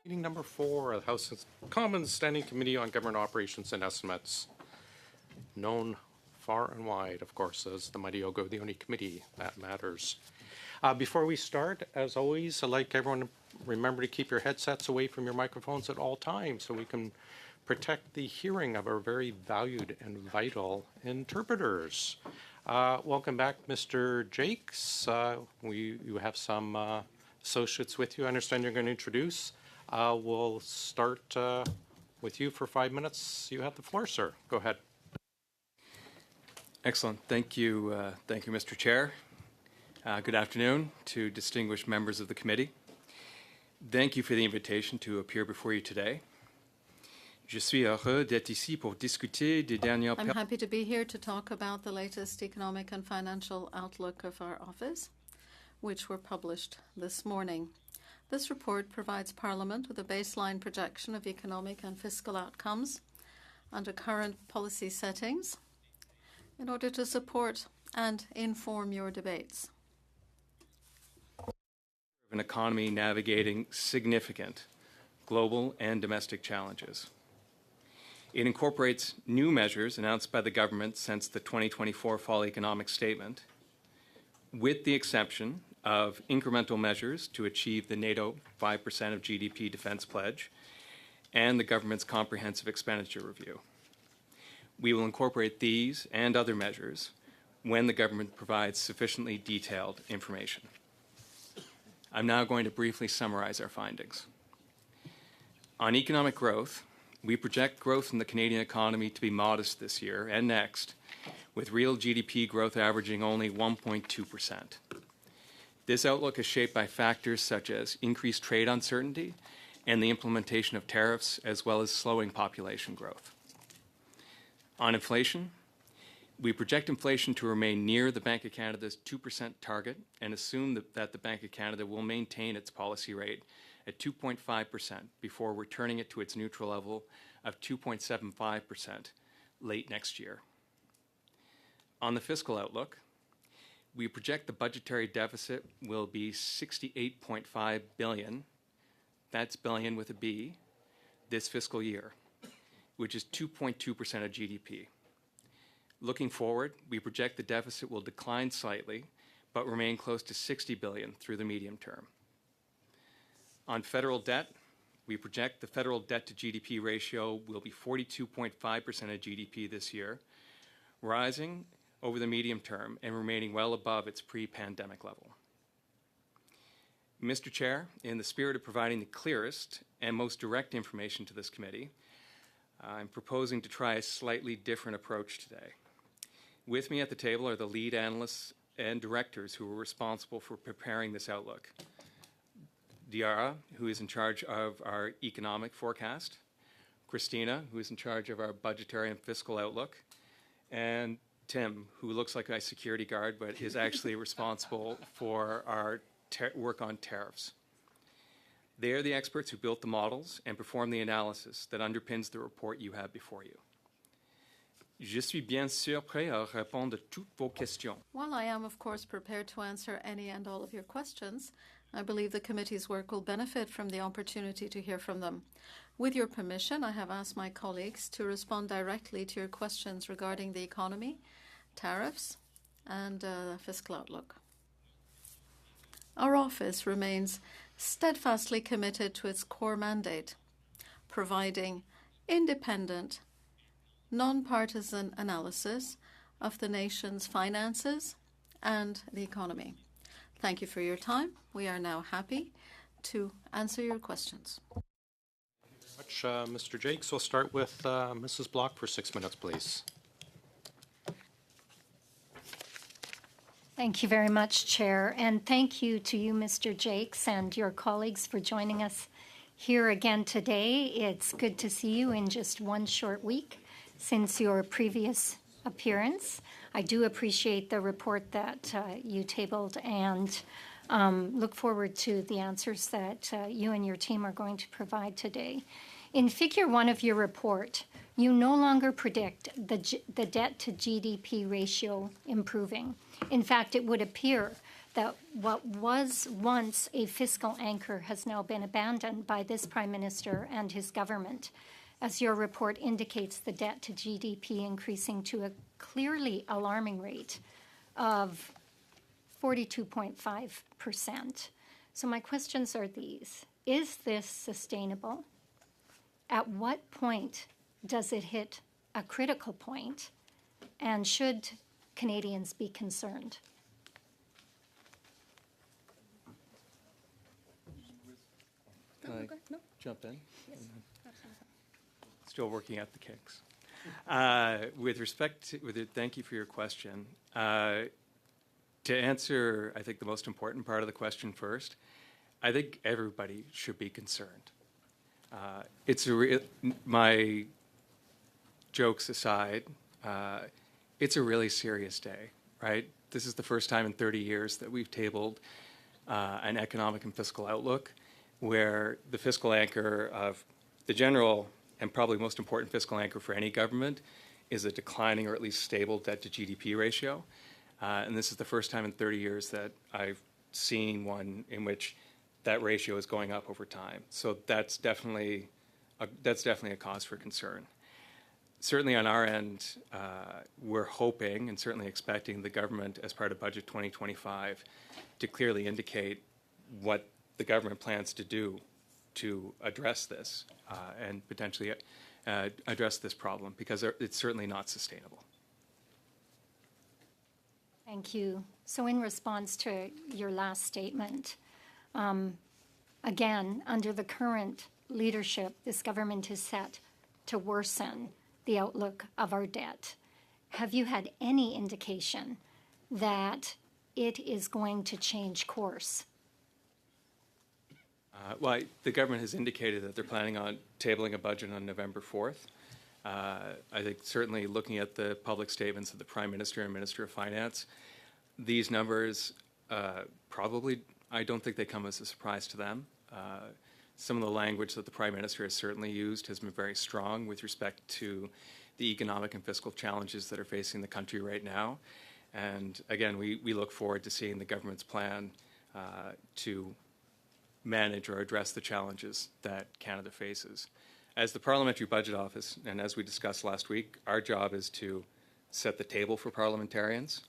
Meeting number 4 of the House of Commons Standing Committee on Government Operations and Estimates, known far and wide, of course, as the mighty OGGO, the only committee that matters. Before we start, as always, I'd like everyone to remember to keep your headsets away from your microphones at all times so we can protect the hearing of our very valued and vital interpreters. Welcome back, Mr. Jakes. You have some associates with you. I understand you're going to introduce. We'll start with you for 5 minutes. You have the floor, sir. Go ahead. Excellent. Thank you, Mr. Chair. Good afternoon to distinguished members of the committee. Thank you for the invitation to appear before you today. Je suis heureux d'être ici pour discuter des dernières. I'm happy to be here to talk about the latest economic and financial outlook of our office, which were published this morning. This report provides Parliament with a baseline projection of economic and fiscal outcomes under current policy settings in order to support and inform your debates. An economy navigating significant global and domestic challenges. It incorporates new measures announced by the government since the 2024 Fall Economic Statement, with the exception of incremental measures to achieve the NATO 5% of GDP defense pledge and the government's comprehensive expenditure review. We will incorporate these and other measures when the government provides sufficiently detailed information. I'm now going to briefly summarize our findings. On economic growth, we project growth in the Canadian economy to be modest this year and next, with real GDP growth averaging only 1.2%. This outlook is shaped by factors such as increased trade uncertainty and the implementation of tariffs, as well as slowing population growth. On inflation, we project inflation to remain near the Bank of Canada's 2% target and assume that the Bank of Canada will maintain its policy rate at 2.5% before returning it to its neutral level of 2.75% late next year. On the fiscal outlook, we project the budgetary deficit will be $68.5 billion, that's billion with a B, this fiscal year, which is 2.2% of GDP. Looking forward, we project the deficit will decline slightly, but remain close to $60 billion through the medium term. On federal debt, we project the federal debt to GDP ratio will be 42.5% of GDP this year, rising over the medium term and remaining well above its pre-pandemic level. Mr. Chair, in the spirit of providing the clearest and most direct information to this committee, I'm proposing to try a slightly different approach today. With me at the table are the lead analysts and directors who were responsible for preparing this outlook. Diara, who is in charge of our economic forecast, Christina, who is in charge of our budgetary and fiscal outlook, and Tim, who looks like a security guard but is actually responsible for our work on tariffs. They are the experts who built the models and performed the analysis that underpins the report you have before you. Je suis bien sûr prêt à répondre à toutes vos questions. While I am, of course, prepared to answer any and all of your questions, I believe the committee's work will benefit from the opportunity to hear from them. With your permission, I have asked my colleagues to respond directly to your questions regarding the economy, tariffs, and fiscal outlook. Our office remains steadfastly committed to its core mandate, providing independent, non-partisan analysis of the nation's finances and the economy. Thank you for your time. We are now happy to answer your questions. Thank you very much, Mr. Jakes. We'll start with Mrs. Block for 6 minutes, please. Thank you very much, Chair, and thank you to you, Mr. Jakes, and your colleagues for joining us here again today. It's good to see you in just one short week since your previous appearance. I do appreciate the report that you tabled and look forward to the answers that you and your team are going to provide today. In Figure 1 of your report, you no longer predict the debt to GDP ratio improving. In fact, it would appear that what was once a fiscal anchor has now been abandoned by this Prime Minister and his government. As your report indicates, the debt to GDP increasing to a clearly alarming rate of 42.5%. So my questions are these. Is this sustainable? At what point does it hit a critical point? And should Canadians be concerned? Can I No. jump in? Yes. Still working out the kinks. With respect to, thank you for your question. To answer, I think, the most important part of the question first, I think everybody should be concerned. My jokes aside, it's a really serious day, right? This is the first time in 30 years that we've tabled an economic and fiscal outlook where the fiscal anchor of the general and probably most important fiscal anchor for any government is a declining or at least stable debt to GDP ratio. And this is the first time in 30 years that I've seen one in which that ratio is going up over time. So that's definitely a cause for concern. Certainly on our end, we're hoping and certainly expecting the government, as part of Budget 2025, to clearly indicate what the government plans to do to address this and potentially address this problem, because it's certainly not sustainable. Thank you. So in response to your last statement, again, under the current leadership, this government is set to worsen the outlook of our debt. Have you had any indication that it is going to change course? The government has indicated that they're planning on tabling a budget on November 4th. I think certainly looking at the public statements of the Prime Minister and Minister of Finance, these numbers probably, I don't think they come as a surprise to them. Some of the language that the Prime Minister has certainly used has been very strong with respect to the economic and fiscal challenges that are facing the country right now. And again, we look forward to seeing the government's plan to manage or address the challenges that Canada faces. As the Parliamentary Budget Office, and as we discussed last week, our job is to set the table for parliamentarians,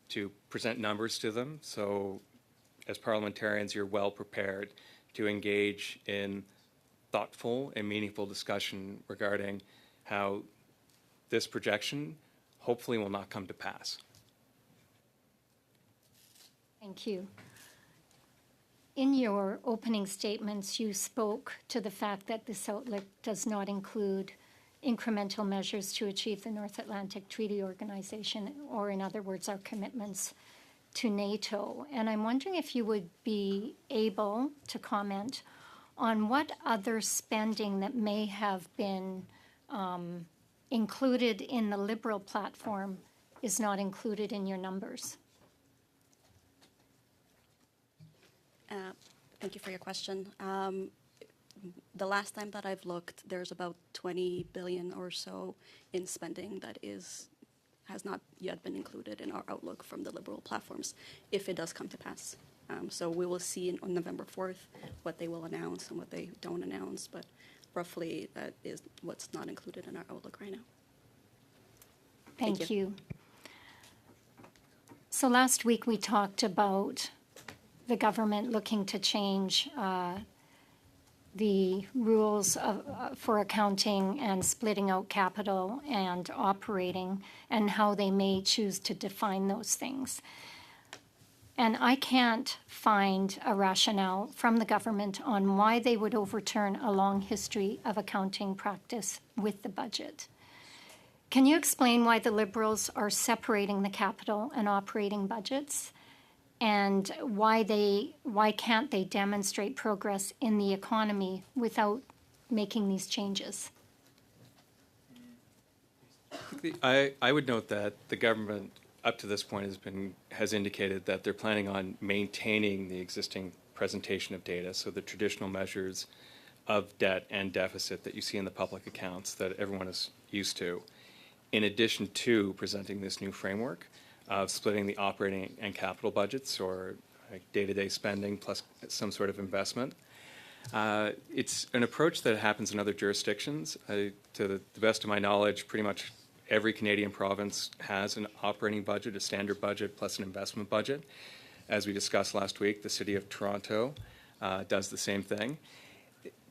to present numbers to them. So as parliamentarians, you're well prepared to engage in thoughtful and meaningful discussion regarding how this projection hopefully will not come to pass. Thank you. In your opening statements, you spoke to the fact that this outlook does not include incremental measures to achieve the North Atlantic Treaty Organization, or in other words, our commitments to NATO. And I'm wondering if you would be able to comment on what other spending that may have been included in the Liberal platform is not included in your numbers. Thank you for your question. The last time that I've looked, there's about 20 billion or so in spending that has not yet been included in our outlook from the Liberal platforms, if it does come to pass. So we will see on November 4th what they will announce and what they don't announce, but roughly that is what's not included in our outlook right now. Thank you. So last week we talked about the government looking to change the rules for accounting and splitting out capital and operating, and how they may choose to define those things. And I can't find a rationale from the government on why they would overturn a long history of accounting practice with the budget. Can you explain why the Liberals are separating the capital and operating budgets? And why can't they demonstrate progress in the economy without making these changes? I would note that the government up to this point has indicated that they're planning on maintaining the existing presentation of data, so the traditional measures of debt and deficit that you see in the public accounts that everyone is used to, in addition to presenting this new framework of splitting the operating and capital budgets, or like day-to-day spending plus some sort of investment. It's an approach that happens in other jurisdictions. To the best of my knowledge, pretty much every Canadian province has an operating budget, a standard budget, plus an investment budget. As we discussed last week, the City of Toronto does the same thing.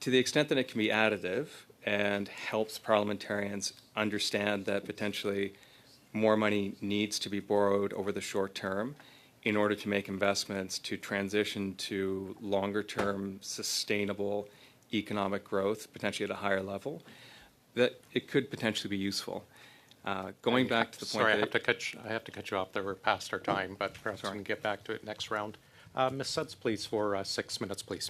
To the extent that it can be additive and helps parliamentarians understand that potentially more money needs to be borrowed over the short term in order to make investments to transition to longer-term sustainable economic growth, potentially at a higher level, that it could potentially be useful. Going back to the point Sorry, I that have to cut you off there. We're past our time, but perhaps we can get back to it next round. Ms. Suds, please, for 6 minutes, please.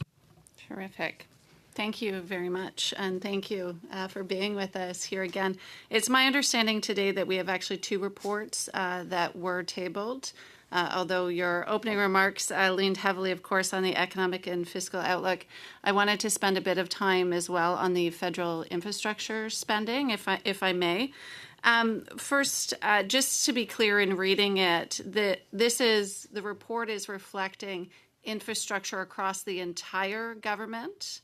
Terrific. Thank you very much, and thank you for being with us here again. It's my understanding today that we have actually 2 reports that were tabled, although your opening remarks leaned heavily, of course, on the economic and fiscal outlook. I wanted to spend a bit of time as well on the federal infrastructure spending, if I may. First, just to be clear in reading it, the report is reflecting infrastructure across the entire government,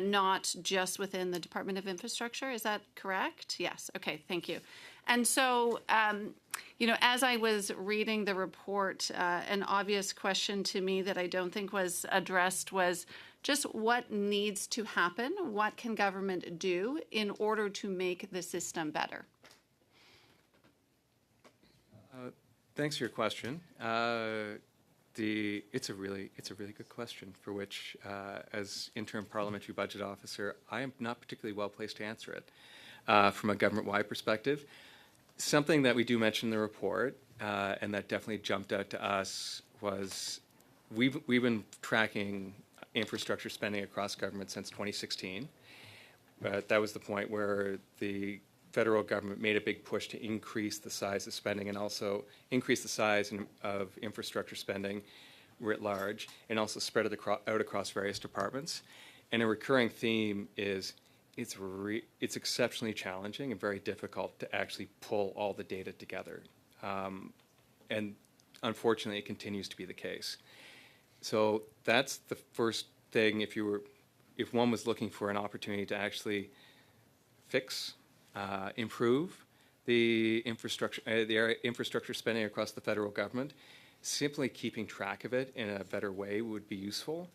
not just within the Department of Infrastructure. Is that correct? Yes. Okay. Thank you. And so, as I was reading the report, an obvious question to me that I don't think was addressed was just what needs to happen? What can government do in order to make the system better? Thanks for your question. It's a really good question for which, as interim parliamentary budget officer, I am not particularly well placed to answer it from a government-wide perspective. Something that we do mention in the report, and that definitely jumped out to us, was we've been tracking infrastructure spending across government since 2016. But that was the point where the federal government made a big push to increase the size of spending and also increase the size of infrastructure spending writ large and also spread it out across various departments. And a recurring theme is it's exceptionally challenging and very difficult to actually pull all the data together. And unfortunately, it continues to be the case. So that's the first thing if one was looking for an opportunity to actually fix improve the infrastructure spending across the federal government, simply keeping track of it in a better way would be useful,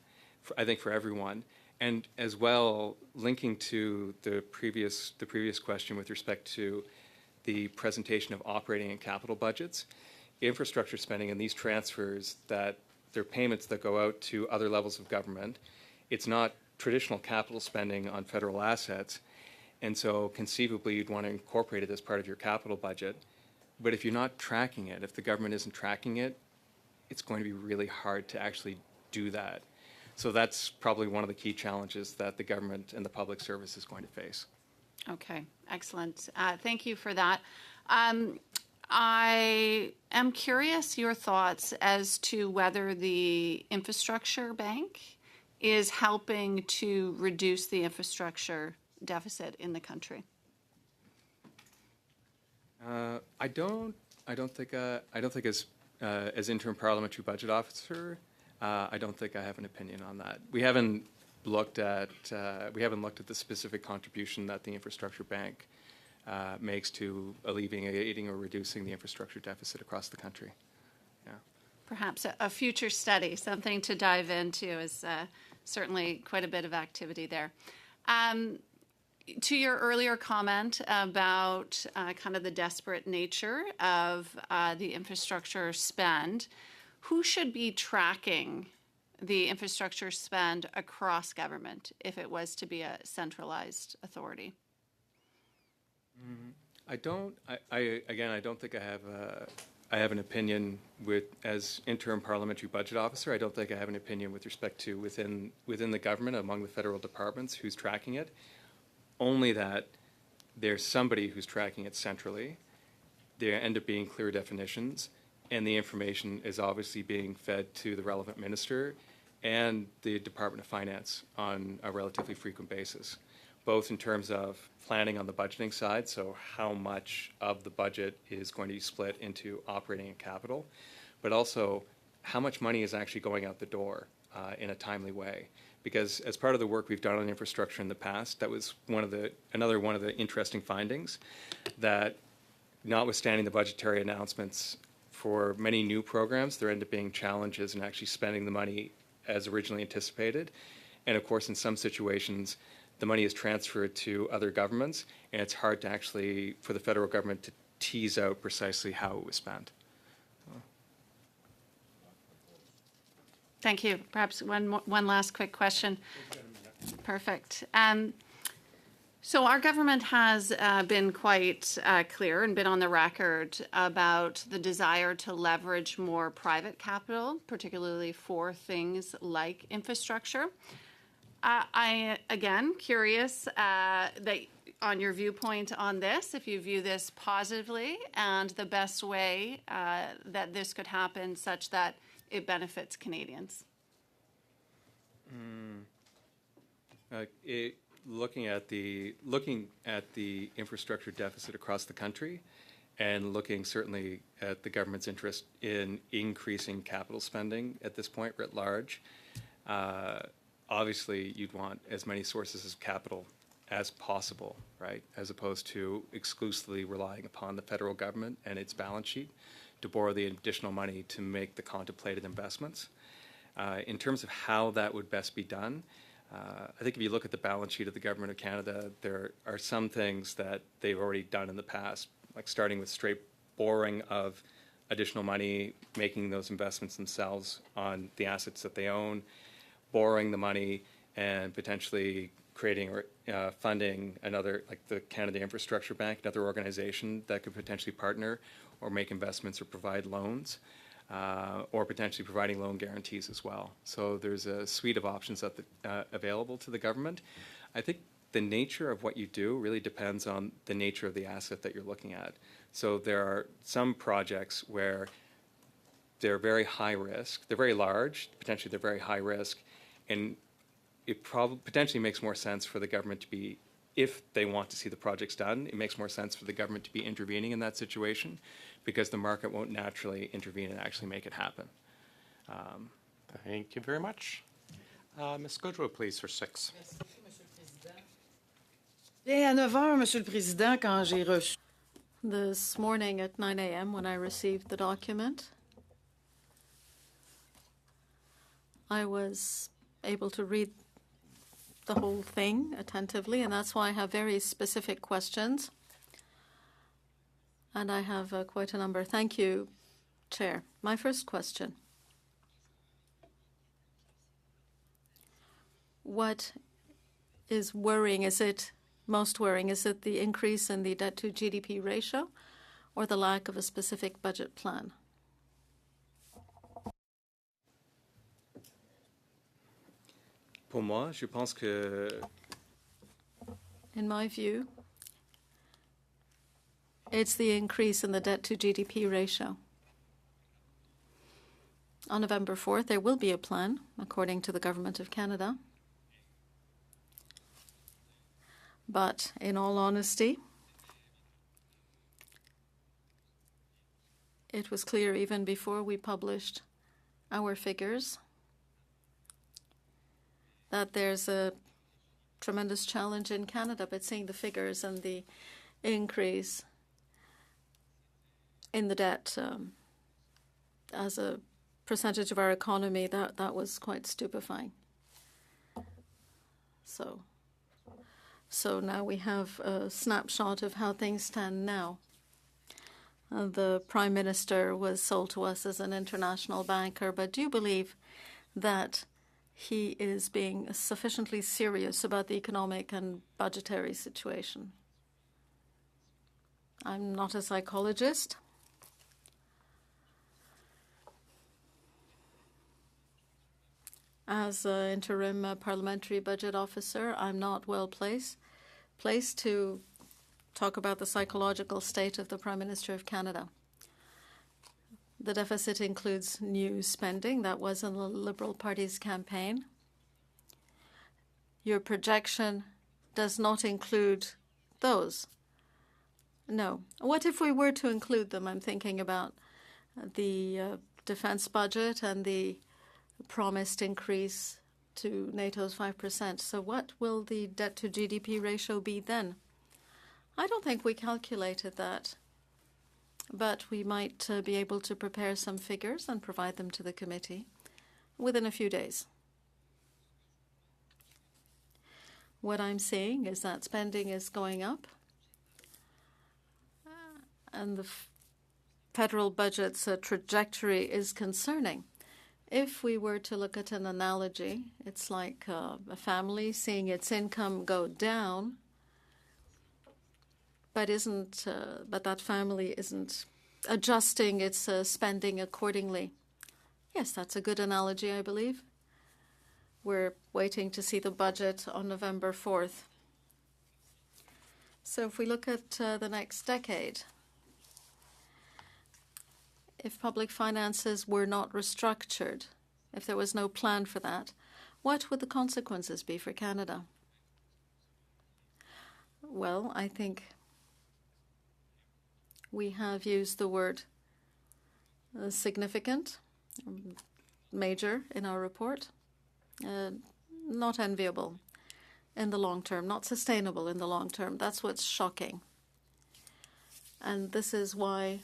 I think, for everyone. And as well, linking to the previous question with respect to the presentation of operating and capital budgets, infrastructure spending and these transfers that they're payments that go out to other levels of government. It's not traditional capital spending on federal assets. And so conceivably, you'd want to incorporate it as part of your capital budget. But if you're not tracking it, if the government isn't tracking it, it's going to be really hard to actually do that. So that's probably one of the key challenges that the government and the public service is going to face. Okay, excellent. Thank you for that. I am curious your thoughts as to whether the infrastructure bank is helping to reduce the infrastructure deficit in the country. I don't think as interim parliamentary budget officer, I don't think I have an opinion on that. We haven't looked at the specific contribution that the infrastructure bank makes to alleviating or reducing the infrastructure deficit across the country. Yeah. Perhaps a future study, something to dive into, is certainly quite a bit of activity there. To your earlier comment about kind of the desperate nature of the infrastructure spend, who should be tracking the infrastructure spend across government if it was to be a centralized authority? I don't think I have an opinion as interim parliamentary budget officer. I don't think I have an opinion with respect to within the government among the federal departments who's tracking it. Only that there's somebody who's tracking it centrally. There end up being clear definitions, and the information is obviously being fed to the relevant minister and the Department of Finance on a relatively frequent basis, both in terms of planning on the budgeting side, so how much of the budget is going to be split into operating and capital, but also how much money is actually going out the door in a timely way. Because as part of the work we've done on infrastructure in the past, that was another one of the interesting findings, that notwithstanding the budgetary announcements for many new programs, there end up being challenges in actually spending the money as originally anticipated. And of course, in some situations, the money is transferred to other governments, and it's hard to actually, for the federal government to tease out precisely how it was spent. Thank you. Perhaps one last quick question. Perfect. So our government has been quite clear and been on the record about the desire to leverage more private capital, particularly for things like infrastructure. I, again, curious on your viewpoint on this, if you view this positively and the best way that this could happen such that it benefits Canadians. Looking at the infrastructure deficit across the country, and looking certainly at the government's interest in increasing capital spending at this point writ large, obviously you'd want as many sources of capital as possible, right? As opposed to exclusively relying upon the federal government and its balance sheet to borrow the additional money to make the contemplated investments. In terms of how that would best be done, I think if you look at the balance sheet of the Government of Canada, there are some things that they've already done in the past, like starting with straight borrowing of additional money, making those investments themselves on the assets that they own, borrowing the money, and potentially creating or funding another, like the Canada Infrastructure Bank, another organization that could potentially partner or make investments or provide loans. Or potentially providing loan guarantees as well. So there's a suite of options that available to the government. I think the nature of what you do really depends on the nature of the asset that you're looking at. So there are some projects where they're very high risk, they're very large, potentially they're very high risk, and it potentially makes more sense for the government to be, if they want to see the projects done, it makes more sense for the government to be intervening in that situation, because the market won't naturally intervene and actually make it happen. Thank you very much. Ms. Gaudreau, please, for 6. Bien, à 9 heures, Monsieur le Président, quand j'ai reçu. This morning at 9 a.m. when I received the document, I was able to read the whole thing attentively, and that's why I have very specific questions. And I have quite a number. Thank you, Chair. My first question. What is worrying? Is it most worrying? Is it the increase in the debt to GDP ratio or the lack of a specific budget plan? Pour moi, je pense que In my view, it's the increase in the debt to GDP ratio. On November 4th, there will be a plan, according to the Government of Canada. But in all honesty, it was clear even before we published our figures that there's a tremendous challenge in Canada, but seeing the figures and the increase in the debt as a percentage of our economy, that was quite stupefying. So now we have a snapshot of how things stand now. The Prime Minister was sold to us as an international banker, but do you believe that he is being sufficiently serious about the economic and budgetary situation? I'm not a psychologist. As an interim parliamentary budget officer, I'm not well placed to talk about the psychological state of the Prime Minister of Canada. The deficit includes new spending that was in the Liberal Party's campaign. Your projection does not include those. No. What if we were to include them? I'm thinking about the defense budget and the promised increase to NATO's 5%. So what will the debt to GDP ratio be then? I don't think we calculated that, but we might be able to prepare some figures and provide them to the committee within a few days. What I'm saying is that spending is going up, and the federal budget's trajectory is concerning. If we were to look at an analogy, it's like a family seeing its income go down, but that family isn't adjusting its spending accordingly. Yes, that's a good analogy, I believe. We're waiting to see the budget on November 4th. So if we look at the next decade, if public finances were not restructured, if there was no plan for that, what would the consequences be for Canada? Well, I think we have used the word significant, major in our report. Not enviable in the long term, not sustainable in the long term. That's what's shocking. And this is why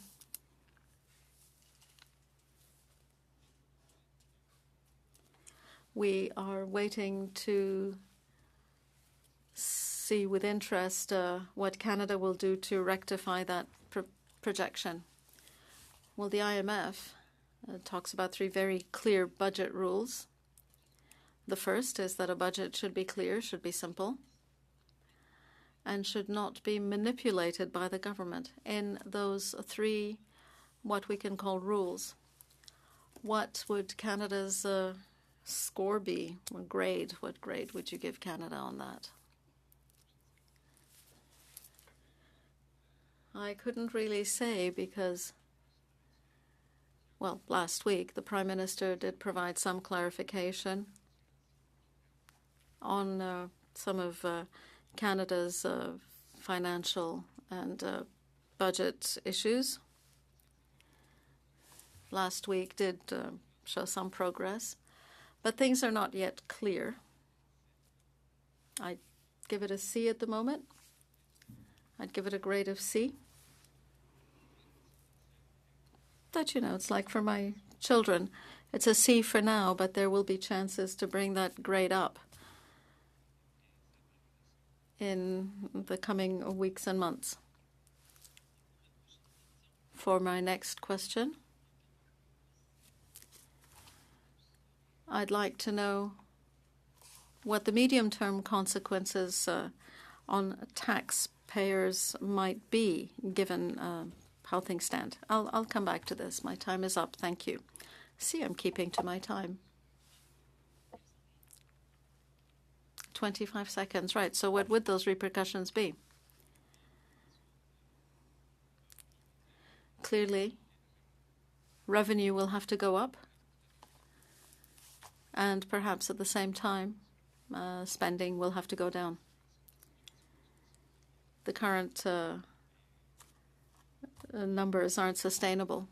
we are waiting to see with interest what Canada will do to rectify that projection. Well, the IMF talks about 3 very clear budget rules. The first is that a budget should be clear, should be simple, and should not be manipulated by the government. In those 3, what we can call rules, what would Canada's score be? What grade would you give Canada on that? I couldn't really say because, well, last week the Prime Minister did provide some clarification on some of Canada's financial and budget issues. Last week did show some progress, but things are not yet clear. I'd give it a C at the moment. I'd give it a grade of C. But, you know, it's like for my children. It's a C for now, but there will be chances to bring that grade up in the coming weeks and months. For my next question, I'd like to know what the medium-term consequences on taxpayers might be, given how things stand. I'll come back to this. My time is up. Thank you. See, I'm keeping to my time. 25 seconds. Right. So what would those repercussions be? Clearly, revenue will have to go up. And perhaps at the same time, spending will have to go down. The current numbers aren't sustainable.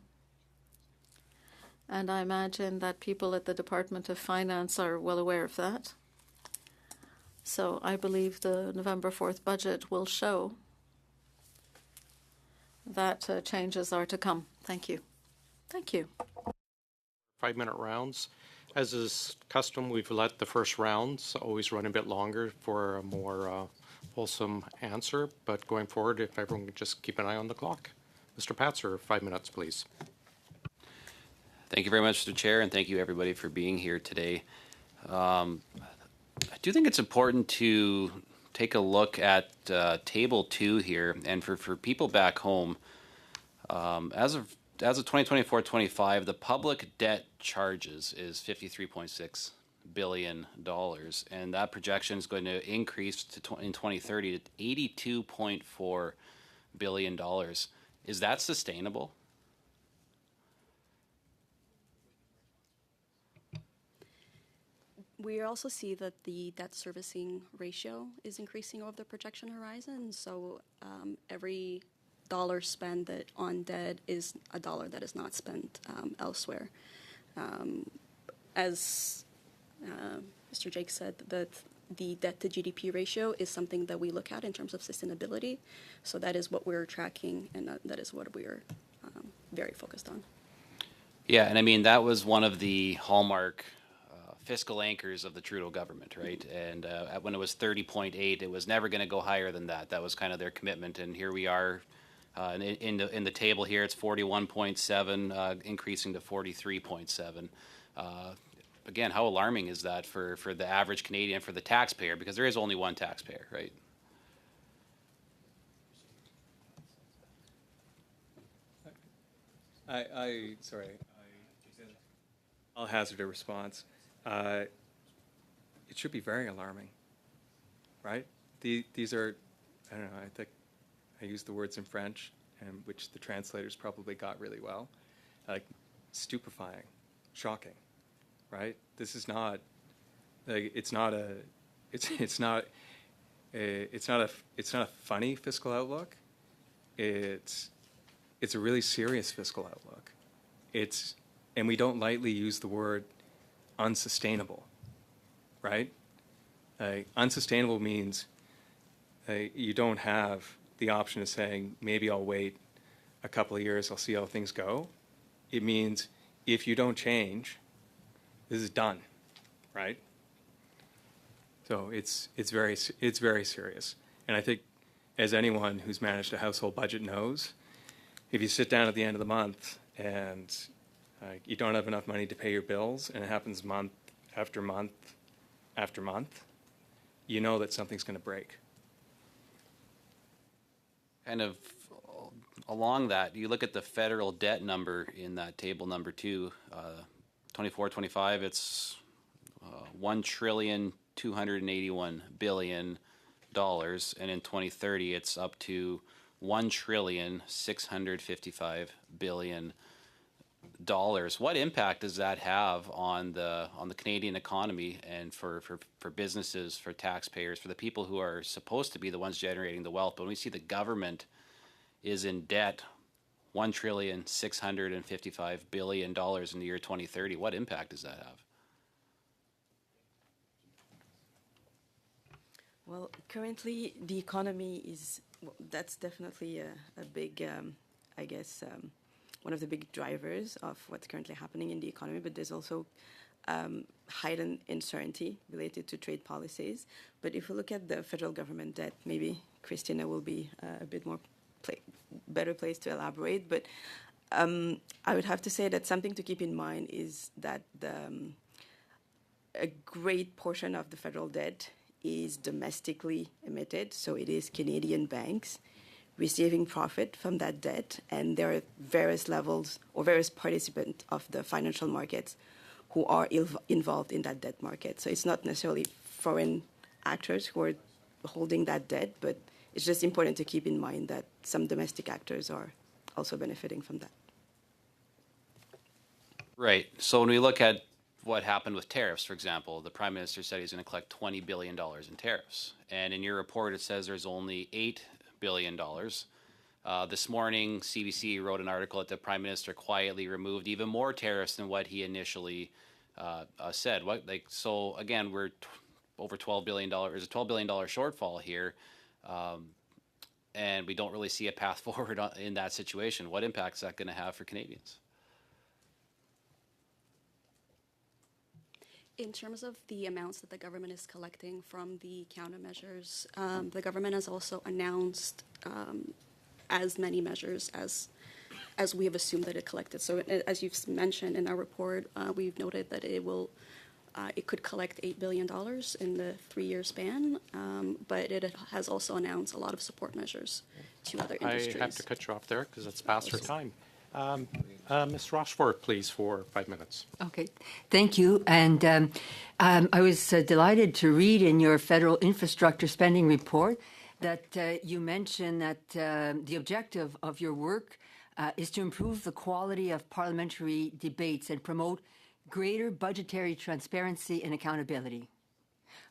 And I imagine that people at the Department of Finance are well aware of that. So I believe the November 4th budget will show that changes are to come. Thank you. Thank you. 5-minute rounds. As is custom, we've let the first rounds always run a bit longer for a more wholesome answer. But going forward, if everyone could just keep an eye on the clock. Mr. Patzer, 5 minutes, please. Thank you very much, Mr. Chair, and thank you, everybody, for being here today. I do think it's important to take a look at Table 2 here, and for people back home, as of 2024-25, the public debt charges is $53.6 billion, and that projection is going to increase in 2030 to $82.4 billion. Is that sustainable? We also see that the debt servicing ratio is increasing over the projection horizon. So every dollar spent on debt is a dollar that is not spent elsewhere. As Mr. Jake said, that the debt to GDP ratio is something that we look at in terms of sustainability. So that is what we're tracking, and that is what we're very focused on. Yeah, and I mean, that was one of the hallmark fiscal anchors of the Trudeau government, right? And when it was 30.8, it was never going to go higher than that. That was kind of their commitment. And here we are in the table here, it's 41.7, increasing to 43.7. Again, how alarming is that for the average Canadian, for the taxpayer? Because there is only one taxpayer, right? I'll hazard a response. It should be very alarming, right? These are, I don't know, I think I used the words in French, and which the translators probably got really well, like stupefying, shocking, right? This is not, like, it's not a funny fiscal outlook. It's a really serious fiscal outlook. And we don't lightly use the word unsustainable, right? Unsustainable means you don't have the option of saying, maybe I'll wait a couple of years, I'll see how things go. It means if you don't change, this is done, right? So it's very serious. And I think, as anyone who's managed a household budget knows, if you sit down at the end of the month and you don't have enough money to pay your bills, and it happens month after month after month, you know that something's going to break. Kind of along that, you look at the federal debt number in that table number 2, 24-25, it's $1,281 billion, and in 2030 it's up to $1,655 billion. What impact does that have on the Canadian economy and for businesses, for taxpayers, for the people who are supposed to be the ones generating the wealth? But when we see the government is in debt, $1,655 billion in the year 2030, what impact does that have? Well, currently the economy is, that's definitely a big, I guess, one of the big drivers of what's currently happening in the economy, but there's also heightened uncertainty related to trade policies. But if we look at the federal government debt, maybe Christina will be a bit more better place to elaborate. But I would have to say that something to keep in mind is that a great portion of the federal debt is domestically emitted, so it is Canadian banks receiving profit from that debt, and there are various levels or various participants of the financial markets who are involved in that debt market. So it's not necessarily foreign actors who are holding that debt, but it's just important to keep in mind that some domestic actors are also benefiting from that. Right. So when we look at what happened with tariffs, for example, the Prime Minister said he's going to collect $20 billion in tariffs. And in your report, it says there's only $8 billion. This morning, CBC wrote an article that the Prime Minister quietly removed even more tariffs than what he initially said. So again, we're over $12 billion. There's a $12 billion shortfall here, and we don't really see a path forward in that situation. What impact is that going to have for Canadians? In terms of the amounts that the government is collecting from the countermeasures, the government has also announced as many measures as we have assumed that it collected. So as you've mentioned in our report, we've noted that it could collect $8 billion in the 3-year span, but it has also announced a lot of support measures to other industries. I have to cut you off there because it's past our time. Ms. Rochefort, please, for 5 minutes. Okay, thank you. And I was delighted to read in your federal infrastructure spending report that you mentioned that the objective of your work is to improve the quality of parliamentary debates and promote greater budgetary transparency and accountability.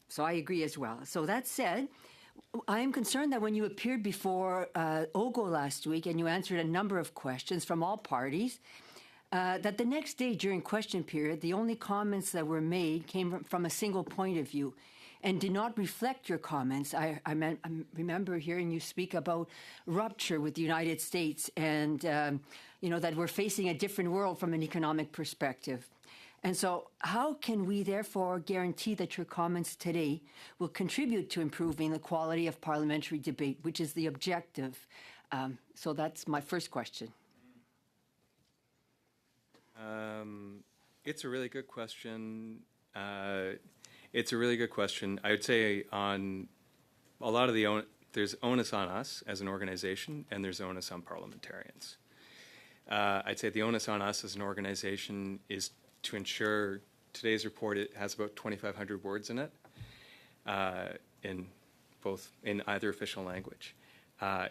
So I agree as well. So that said, I am concerned that when you appeared before OGGO last week and you answered a number of questions from all parties, that the next day during question period, the only comments that were made came from a single point of view and did not reflect your comments. I remember hearing you speak about rupture with the United States and, that we're facing a different world from an economic perspective. And so how can we therefore guarantee that your comments today will contribute to improving the quality of parliamentary debate, which is the objective? So that's my first question. It's a really good question. It's a really good question. I would say on a lot of there's onus on us as an organization, and there's onus on parliamentarians. I'd say the onus on us as an organization is to ensure today's report, it has about 2,500 words in it, in either official language,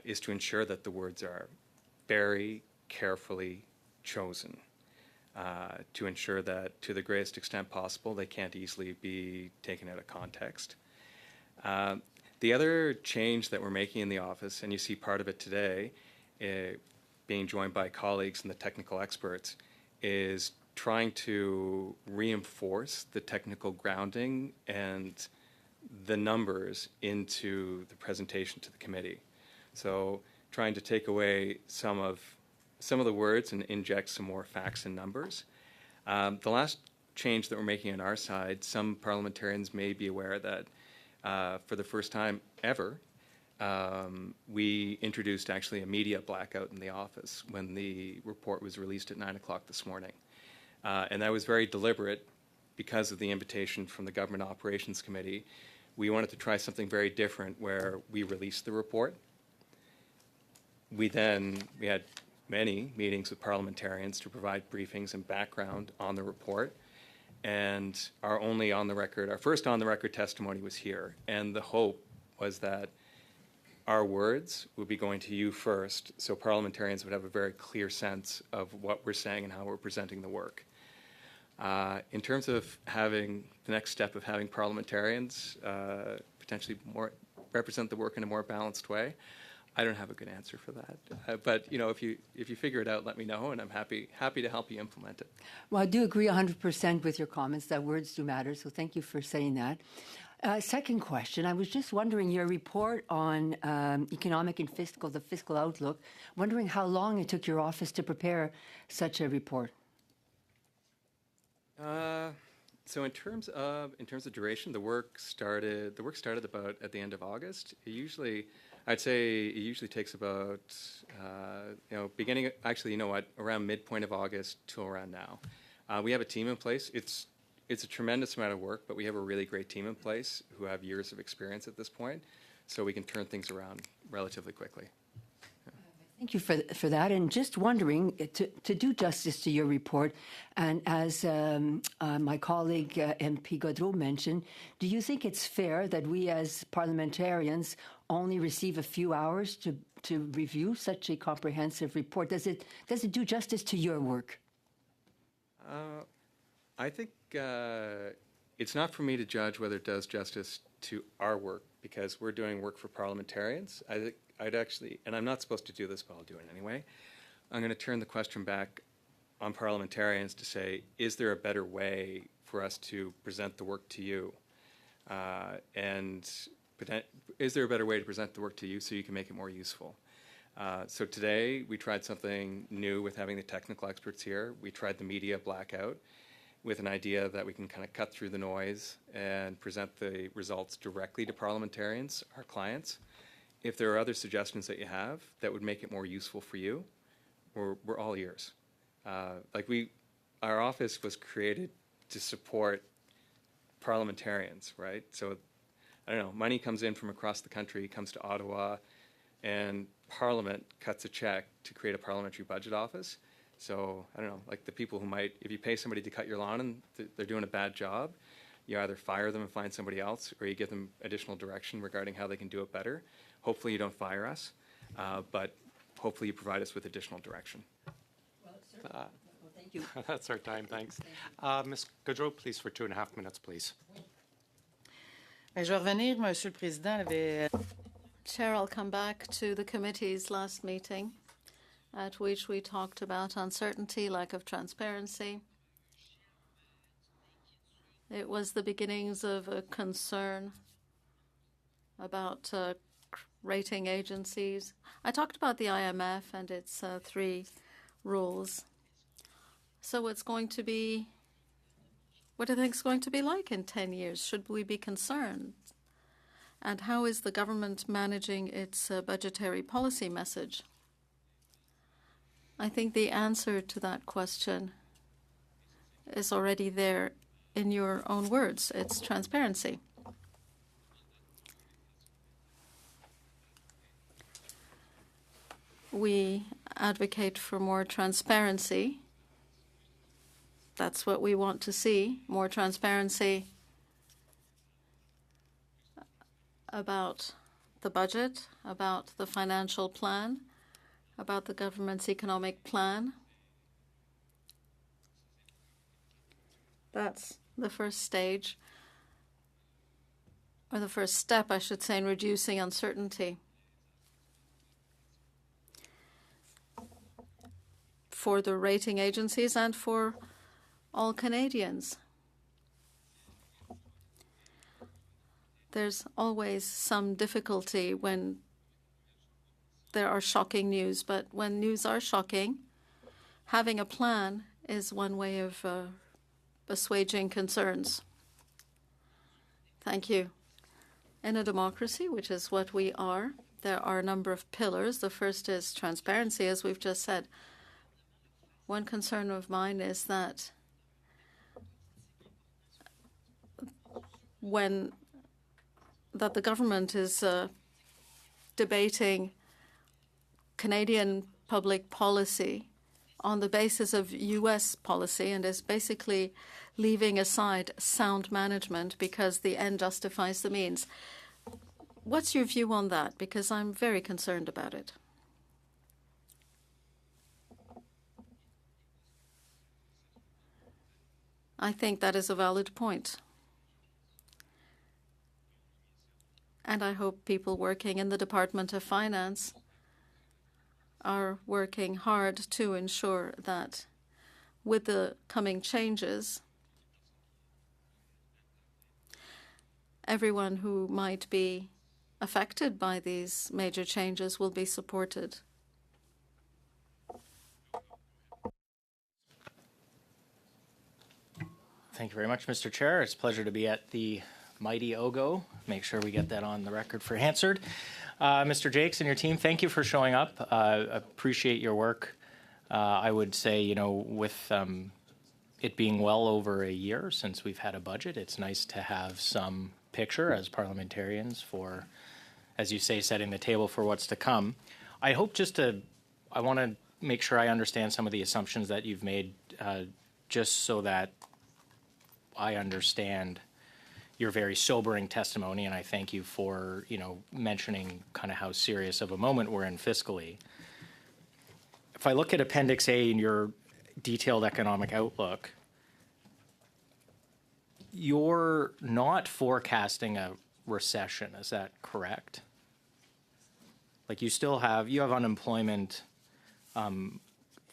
is to ensure that the words are very carefully chosen, to ensure that to the greatest extent possible they can't easily be taken out of context. The other change that we're making in the office, and you see part of it today, being joined by colleagues and the technical experts, is trying to reinforce the technical grounding and the numbers into the presentation to the committee. So trying to take away some of the words and inject some more facts and numbers. The last change that we're making on our side, some parliamentarians may be aware that for the first time ever, we introduced actually a media blackout in the office when the report was released at 9 o'clock this morning. And that was very deliberate because of the invitation from the Government Operations Committee. We wanted to try something very different where we released the report. We had many meetings with parliamentarians to provide briefings and background on the report. And our first on-the-record testimony was here. And the hope was that our words would be going to you first, so parliamentarians would have a very clear sense of what we're saying and how we're presenting the work. In terms of having the next step of having parliamentarians potentially more represent the work in a more balanced way, I don't have a good answer for that. But if you figure it out, let me know, and I'm happy to help you implement it. Well, I do agree 100% with your comments that words do matter. So thank you for saying that. Second question, I was just wondering your report on economic and the fiscal outlook, wondering how long it took your office to prepare such a report. So in terms of duration, the work started about at the end of August. I'd say it usually takes about around midpoint of August till around now. We have a team in place. It's a tremendous amount of work, but we have a really great team in place who have years of experience at this point, so we can turn things around relatively quickly. Thank you for that. And just wondering, to do justice to your report, and as my colleague MP Gaudreau mentioned, do you think it's fair that we as parliamentarians only receive a few hours to review such a comprehensive report? Does it do justice to your work? I think it's not for me to judge whether it does justice to our work, because we're doing work for parliamentarians. I think I'd actually, and I'm not supposed to do this, but I'll do it anyway, I'm going to turn the question back on parliamentarians to say, is there a better way for us to present the work to you? And is there a better way to present the work to you so you can make it more useful? So today we tried something new with having the technical experts here. We tried the media blackout with an idea that we can kind of cut through the noise and present the results directly to parliamentarians, our clients. If there are other suggestions that you have that would make it more useful for you, we're all ears. Our office was created to support parliamentarians, right? So, I don't know, money comes in from across the country, comes to Ottawa, and Parliament cuts a check to create a parliamentary budget office. So, I don't know, like the people who if you pay somebody to cut your lawn and they're doing a bad job, you either fire them and find somebody else, or you give them additional direction regarding how they can do it better. Hopefully you don't fire us, but hopefully you provide us with additional direction. Well, thank you. That's our time, thanks. Ms. Gaudreau, please, for 2.5 minutes, please. Je vais revenir, Monsieur le Président. Chair, I'll come back to the committee's last meeting, at which we talked about uncertainty, lack of transparency. It was the beginnings of a concern about rating agencies. I talked about the IMF and its 3 rules. So it's going to be, what do you think it's going to be like in 10 years? Should we be concerned? And how is the government managing its budgetary policy message? I think the answer to that question is already there in your own words. It's transparency. We advocate for more transparency. That's what we want to see, more transparency about the budget, about the financial plan, about the government's economic plan. That's the first stage, or the first step, I should say, in reducing uncertainty. For the rating agencies and for all Canadians. There's always some difficulty when there are shocking news, but when news are shocking, having a plan is one way of assuaging concerns. Thank you. In a democracy, which is what we are, there are a number of pillars. The first is transparency, as we've just said. One concern of mine is that the government is debating Canadian public policy on the basis of U.S. policy and is basically leaving aside sound management because the end justifies the means. What's your view on that? Because I'm very concerned about it. I think that is a valid point. And I hope people working in the Department of Finance are working hard to ensure that with the coming changes, everyone who might be affected by these major changes will be supported. Thank you very much, Mr. Chair. It's a pleasure to be at the mighty OGGO. Make sure we get that on the record for Hansard. Mr. Jakes and your team, thank you for showing up. Appreciate your work. I would say, you know, with it being well over a year since we've had a budget, it's nice to have some picture as parliamentarians for, as you say, setting the table for what's to come. I hope I want to make sure I understand some of the assumptions that you've made, just so that I understand your very sobering testimony, and I thank you for, you know, mentioning kind of how serious of a moment we're in fiscally. If I look at Appendix A in your detailed economic outlook, you're not forecasting a recession, is that correct? Like you have unemployment,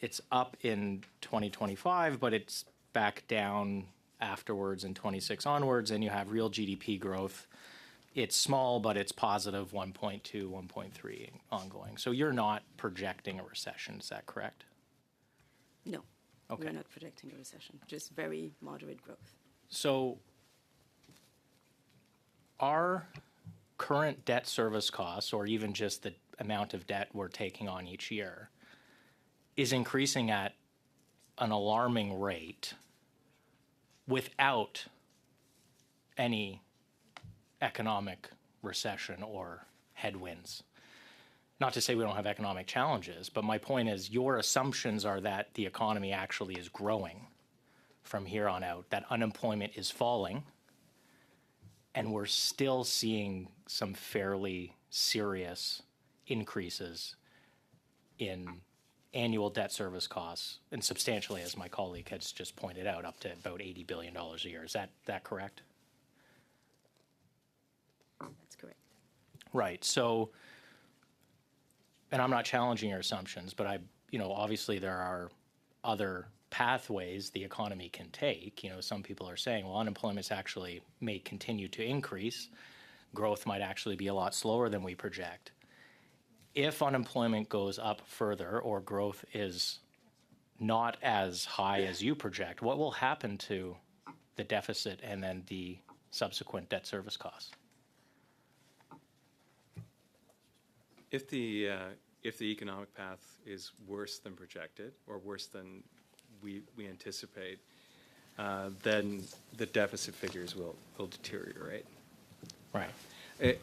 it's up in 2025, but it's back down afterwards in 26 onwards, and you have real GDP growth. It's small, but it's positive 1.2, 1.3 ongoing. So you're not projecting a recession, is that correct? No, okay. We're not projecting a recession, just very moderate growth. So our current debt service costs, or even just the amount of debt we're taking on each year, is increasing at an alarming rate without any economic recession or headwinds. Not to say we don't have economic challenges, but my point is your assumptions are that the economy actually is growing from here on out, that unemployment is falling, and we're still seeing some fairly serious increases in annual debt service costs, and substantially, as my colleague has just pointed out, up to about $80 billion a year. Is that correct? That's correct. Right. So, and I'm not challenging your assumptions, but obviously there are other pathways the economy can take. Some people are saying, well, unemployment actually may continue to increase. Growth might actually be a lot slower than we project. If unemployment goes up further or growth is not as high as you project, what will happen to the deficit and then the subsequent debt service costs? If the economic path is worse than projected or worse than we anticipate, then the deficit figures will deteriorate. Right.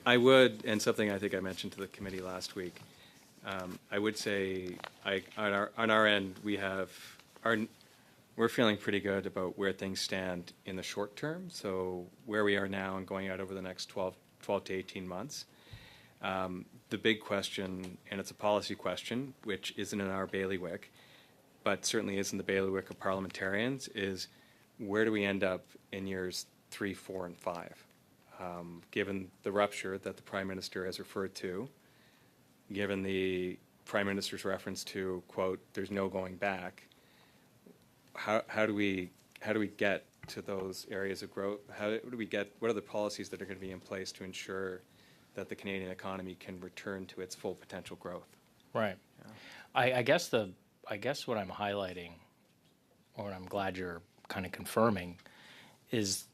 I would, and something I think I mentioned to the committee last week, I would say on our end, we're feeling pretty good about where things stand in the short term. So where we are now and going out over the next 12 to 18 months. The big question, and it's a policy question, which isn't in our bailiwick, but certainly is in the bailiwick of parliamentarians, is where do we end up in years 3, 4, and 5? Given the rupture that the Prime Minister has referred to, given the Prime Minister's reference to, quote, there's no going back, how do we get to those areas of growth? What are the policies that are going to be in place to ensure that the Canadian economy can return to its full potential growth? Right. Yeah. I guess what I'm highlighting, or what I'm glad you're kind of confirming, is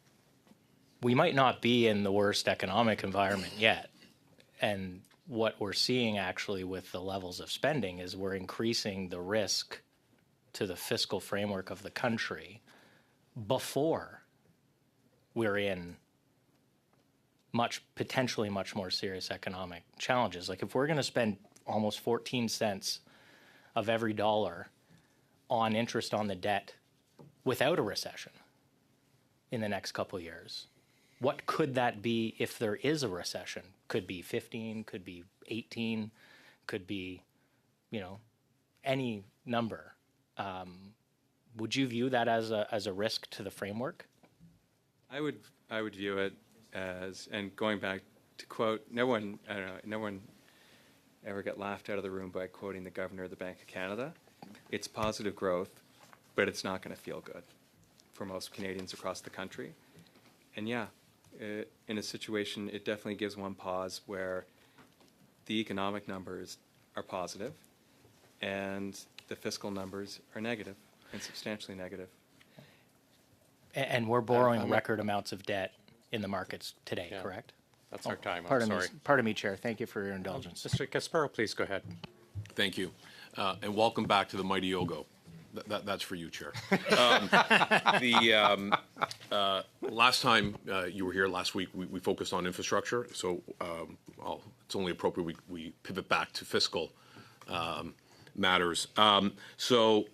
we might not be in the worst economic environment yet. And what we're seeing actually with the levels of spending is we're increasing the risk to the fiscal framework of the country before we're in potentially much more serious economic challenges. Like if we're going to spend almost 14 cents of every dollar on interest on the debt without a recession in the next couple of years, what could that be if there is a recession? Could be 15, could be 18, could be, any number. Would you view that as a risk to the framework? I would view it as, and going back to quote, no one ever got laughed out of the room by quoting the Governor of the Bank of Canada. It's positive growth, but it's not going to feel good for most Canadians across the country. And in a situation, it definitely gives one pause where the economic numbers are positive and the fiscal numbers are negative and substantially negative. And we're borrowing record amounts of debt in the markets today, correct? That's our time. Pardon I'm sorry. Pardon me, Chair. Thank you for your indulgence. Mr. Casparo, please go ahead. Thank you. And welcome back to the mighty OGGO. That's for you, Chair. Last time you were here last week, we focused on infrastructure. So it's only appropriate we pivot back to fiscal matters. So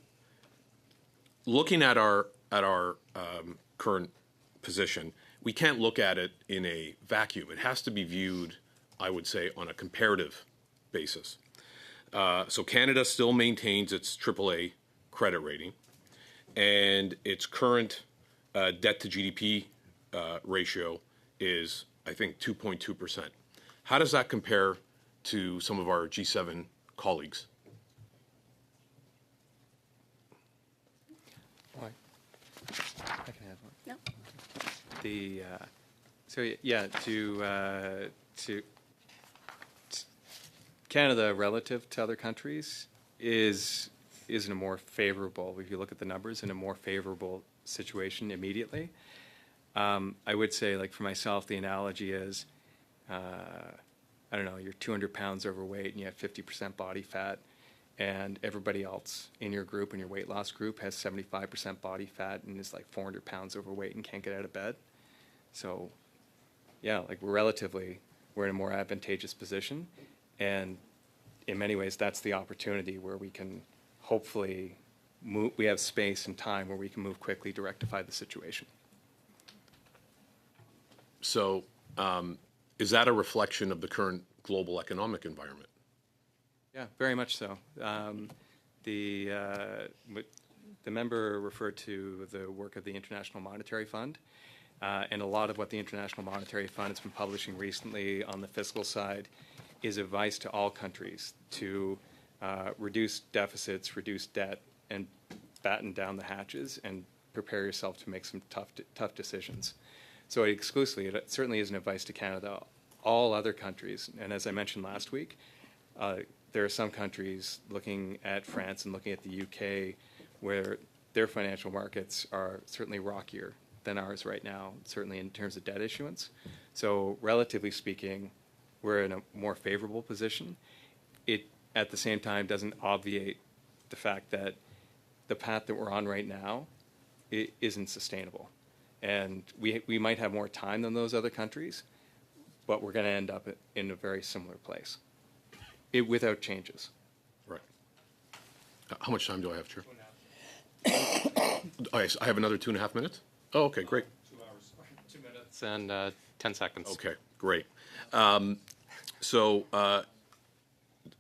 looking at our current position, we can't look at it in a vacuum. It has to be viewed, I would say, on a comparative basis. So Canada still maintains its AAA credit rating, and its current debt to GDP ratio is, I think, 2.2%. How does that compare to some of our G7 colleagues? I can add one. No. To Canada relative to other countries is in a more favorable, if you look at the numbers, in a more favorable situation immediately. I would say, like for myself, the analogy is, I don't know, you're 200 pounds overweight and you have 50% body fat, and everybody else in your group, in your weight loss group, has 75% body fat and is like 400 pounds overweight and can't get out of bed. So, like we're in a more advantageous position, and in many ways, that's the opportunity where we can hopefully move. We have space and time where we can move quickly to rectify the situation. So is that a reflection of the current global economic environment? Yeah, very much so. The member referred to the work of the International Monetary Fund. and a lot of what the International Monetary Fund has been publishing recently on the fiscal side is advice to all countries to reduce deficits, reduce debt, and batten down the hatches and prepare yourself to make some tough decisions. So it certainly isn't advice to Canada. All other countries, and as I mentioned last week, there are some countries looking at France and looking at the UK where their financial markets are certainly rockier than ours right now, certainly in terms of debt issuance. So relatively speaking, we're in a more favorable position. It, at the same time, doesn't obviate the fact that the path that we're on right now isn't sustainable. And we might have more time than those other countries, but we're going to end up in a very similar place without changes. Right. How much time do I have, Chair? I have another 2.5 minutes? Oh, okay, great. 2 hours, 2 minutes, and 10 seconds. Okay, great. So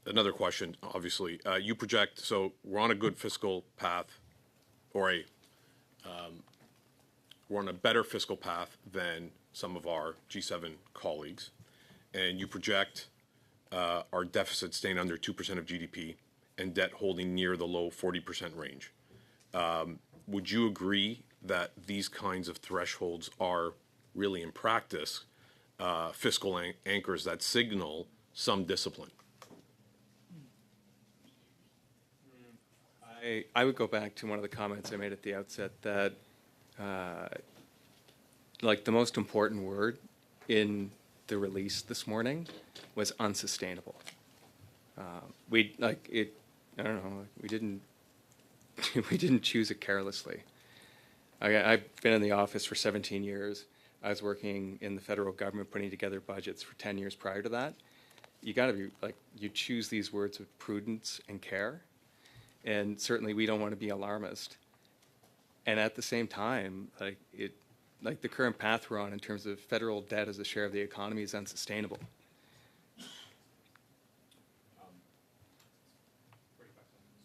another question, obviously. You project, so we're on a good fiscal path, or we're on a better fiscal path than some of our G7 colleagues, and you project our deficit staying under 2% of GDP and debt holding near the low 40% range. Would you agree that these kinds of thresholds are really, in practice, fiscal anchors that signal some discipline? I would go back to one of the comments I made at the outset that like the most important word in the release this morning was unsustainable. We don't know. We didn't choose it carelessly. I've been in the office for 17 years. I was working in the federal government putting together budgets for 10 years prior to that. You got to be you choose these words with prudence and care. And certainly we don't want to be alarmist. And at the same time, the current path we're on in terms of federal debt as a share of the economy is unsustainable.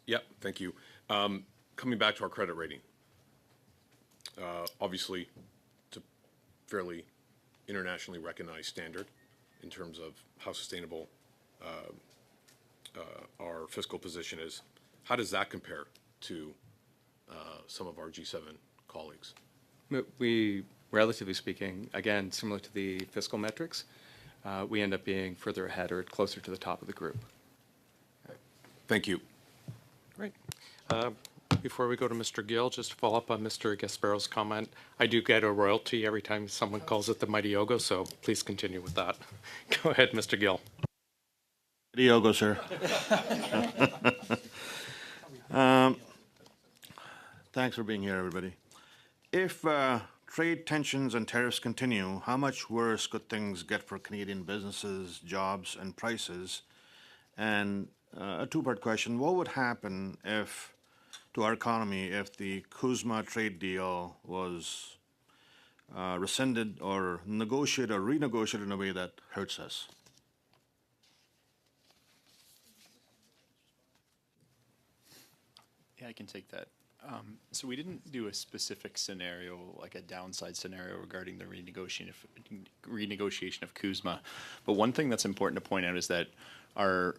Yep, thank you. Coming back to our credit rating. Obviously, it's a fairly internationally recognized standard in terms of how sustainable our fiscal position is. How does that compare to some of our G7 colleagues? We, relatively speaking, again, similar to the fiscal metrics, we end up being further ahead or closer to the top of the group. Thank you. Great. Before we go to Mr. Gill, just to follow up on Mr. Gasparo's comment, I do get a royalty every time someone calls it the mighty OGGO, so please continue with that. Go ahead, Mr. Gill. Mighty OGGO, sir. Thanks for being here, everybody. If trade tensions and tariffs continue, how much worse could things get for Canadian businesses, jobs, and prices? And a two-part question, what would happen to our economy if the CUSMA trade deal was rescinded or negotiated or renegotiated in a way that hurts us? Yeah, I can take that. So we didn't do a specific scenario, like a downside scenario regarding the renegotiation of CUSMA. But one thing that's important to point out is that our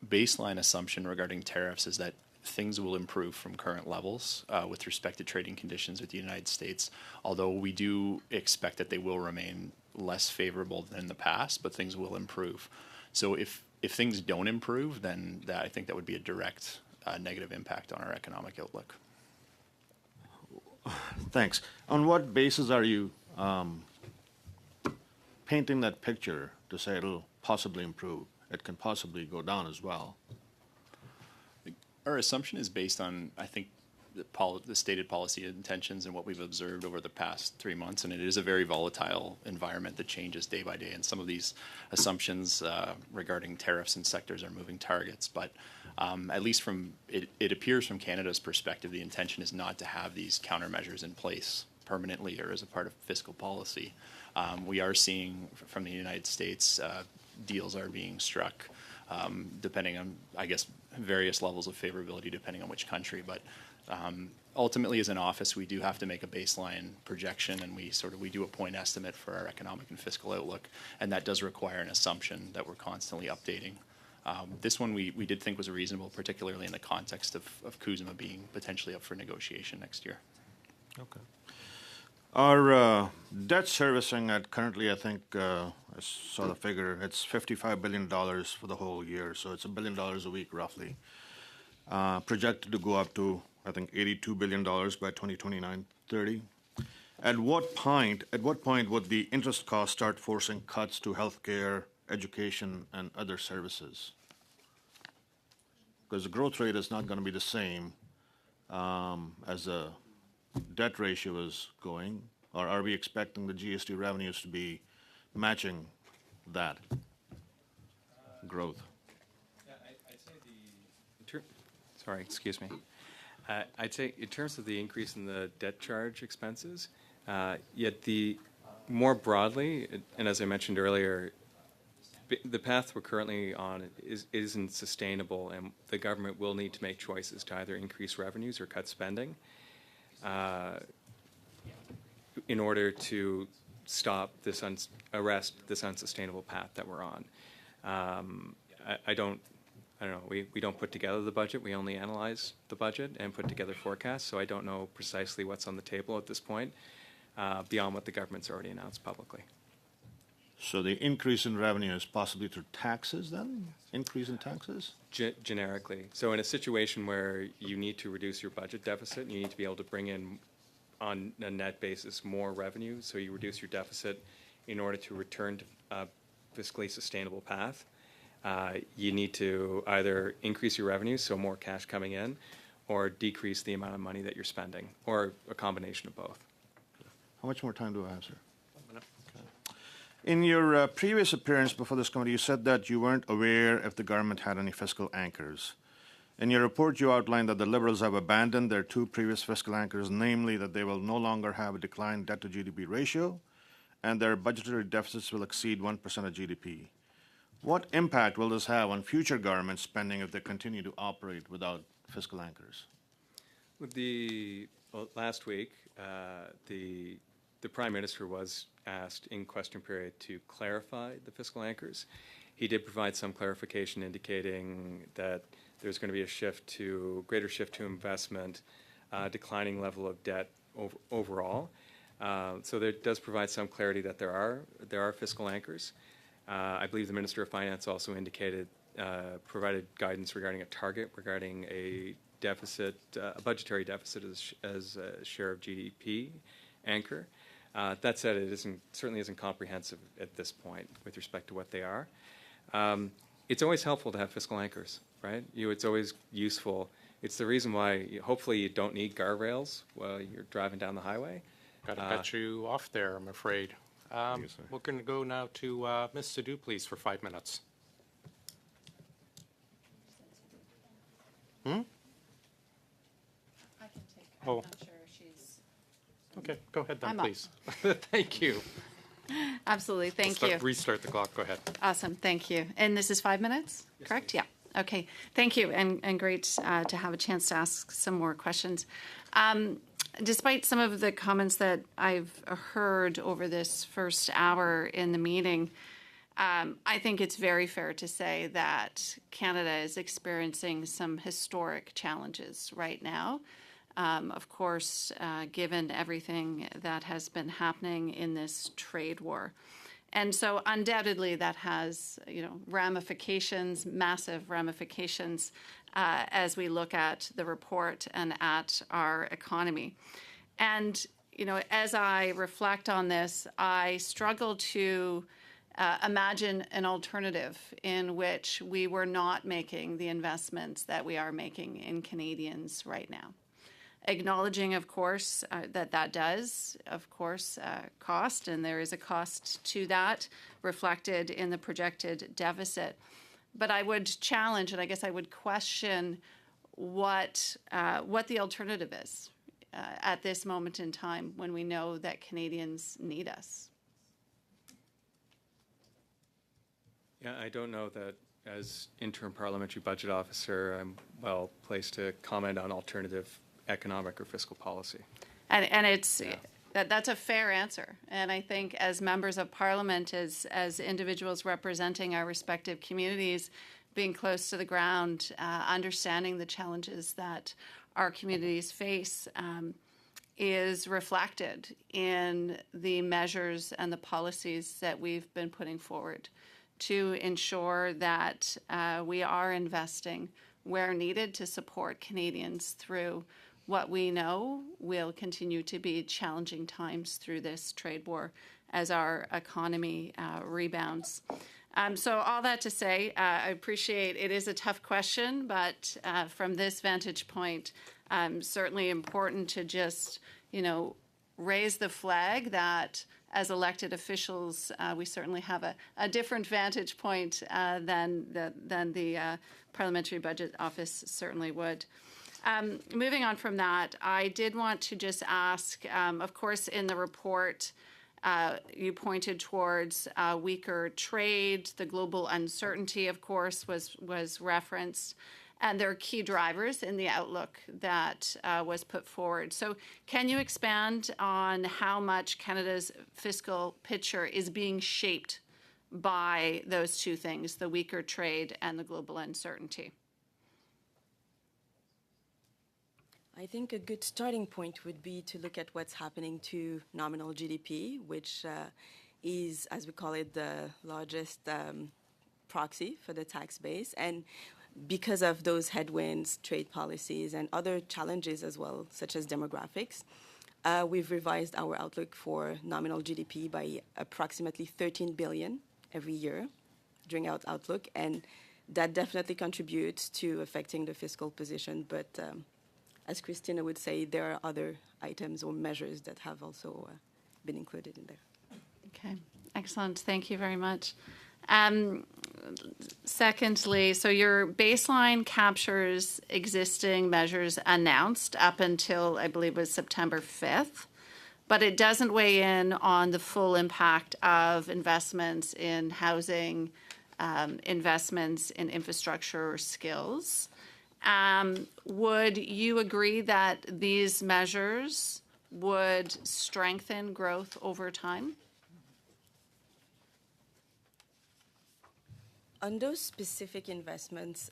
baseline assumption regarding tariffs is that things will improve from current levels with respect to trading conditions with the United States, although we do expect that they will remain less favorable than in the past, but things will improve. So if things don't improve, then I think that would be a direct negative impact on our economic outlook. Thanks. On what basis are you painting that picture to say it'll possibly improve? It can possibly go down as well. Our assumption is based on, I think, the stated policy intentions and what we've observed over the past 3 months, and it is a very volatile environment that changes day by day, and some of these assumptions regarding tariffs and sectors are moving targets, but at least it appears from Canada's perspective, the intention is not to have these countermeasures in place permanently or as a part of fiscal policy. We are seeing from the United States deals are being struck depending on, I guess, various levels of favorability depending on which country, but Ultimately, as an office, we do have to make a baseline projection, and we do a point estimate for our economic and fiscal outlook, and that does require an assumption that we're constantly updating. This one we did think was reasonable, particularly in the context of CUSMA being potentially up for negotiation next year. Okay. Our debt servicing at currently, I think, I saw the figure, it's $55 billion for the whole year, so it's $1 billion a week roughly. Projected to go up to, I think, $82 billion by 2029-30. At what point would the interest costs start forcing cuts to healthcare, education, and other services? Because the growth rate is not going to be the same as the debt ratio is going, or are we expecting the GST revenues to be matching that growth? I'd say sorry, excuse me. I'd say in terms of the increase in the debt charge expenses, yet the more broadly, and as I mentioned earlier, the path we're currently on isn't sustainable, and the government will need to make choices to either increase revenues or cut spending in order to stop arrest this unsustainable path that we're on. I don't know. We don't put together the budget. We only analyze the budget and put together forecasts. So I don't know precisely what's on the table at this point beyond what the government's already announced publicly. So the increase in revenue is possibly through taxes then? Increase in taxes? Generically. So in a situation where you need to reduce your budget deficit, you need to be able to bring in on a net basis more revenue. So you reduce your deficit in order to return to a fiscally sustainable path. You need to either increase your revenues, so more cash coming in, or decrease the amount of money that you're spending, or a combination of both. How much more time do I have, sir? In your previous appearance before this committee, you said that you weren't aware if the government had any fiscal anchors. In your report, you outlined that the Liberals have abandoned their two previous fiscal anchors, namely that they will no longer have a declined debt-to-GDP ratio, and their budgetary deficits will exceed 1% of GDP. What impact will this have on future government spending if they continue to operate without fiscal anchors? Last week, the Prime Minister was asked in question period to clarify the fiscal anchors. He did provide some clarification indicating that there's going to be a greater shift to investment, declining level of debt overall. So there does provide some clarity that there are fiscal anchors. I believe the Minister of Finance also provided guidance regarding a target regarding a deficit, a budgetary deficit as a share of GDP anchor. That said, it certainly isn't comprehensive at this point with respect to what they are. It's always helpful to have fiscal anchors, right? It's always useful. It's the reason why hopefully you don't need guardrails while you're driving down the highway. Got to cut you off there, I'm afraid. We're going to go now to Ms. Sadhu, please, for 5 minutes. I can take her. I'm not sure she's... Okay, go ahead then, I'm up. please. Thank you. Absolutely, thank you. Restart the clock, go ahead. Awesome, thank you. And this is 5 minutes, yes, correct? Please. Yeah, okay. Thank you, and great to have a chance to ask some more questions. Despite some of the comments that I've heard over this first hour in the meeting, I think it's very fair to say that Canada is experiencing some historic challenges right now. Of course, given everything that has been happening in this trade war. And so undoubtedly that has, ramifications, massive ramifications, as we look at the report and at our economy. And, as I reflect on this, I struggle to imagine an alternative in which we were not making the investments that we are making in Canadians right now. Acknowledging, of course, that does, of course, cost, and there is a cost to that reflected in the projected deficit. But I would challenge, and I guess I would question what the alternative is at this moment in time when we know that Canadians need us. Yeah, I don't know that as interim parliamentary budget officer, I'm well placed to comment on alternative economic or fiscal policy. And it's that's a fair answer. And I think as members of parliament, as individuals representing our respective communities, being close to the ground, understanding the challenges that our communities face is reflected in the measures and the policies that we've been putting forward to ensure that we are investing where needed to support Canadians through what we know will continue to be challenging times through this trade war as our economy rebounds. So all that to say, I appreciate it is a tough question, but from this vantage point, certainly important to just, raise the flag that as elected officials, we certainly have a different vantage point than the Parliamentary Budget Office certainly would. Moving on from that, I did want to just ask, of course, in the report, you pointed towards weaker trade. The global uncertainty, of course, was referenced. And there are key drivers in the outlook that was put forward. So can you expand on how much Canada's fiscal picture is being shaped by those two things, the weaker trade and the global uncertainty? I think a good starting point would be to look at what's happening to nominal GDP, which is, as we call it, the largest proxy for the tax base. And because of those headwinds, trade policies, and other challenges as well, such as demographics, we've revised our outlook for nominal GDP by approximately 13 billion every year during our outlook. And that definitely contributes to affecting the fiscal position. But as Christina would say, there are other items or measures that have also been included in there. Okay, excellent. Thank you very much. Secondly, so your baseline captures existing measures announced up until, I believe, was September 5th, but it doesn't weigh in on the full impact of investments in housing, investments in infrastructure or skills. Would you agree that these measures would strengthen growth over time? On those specific investments,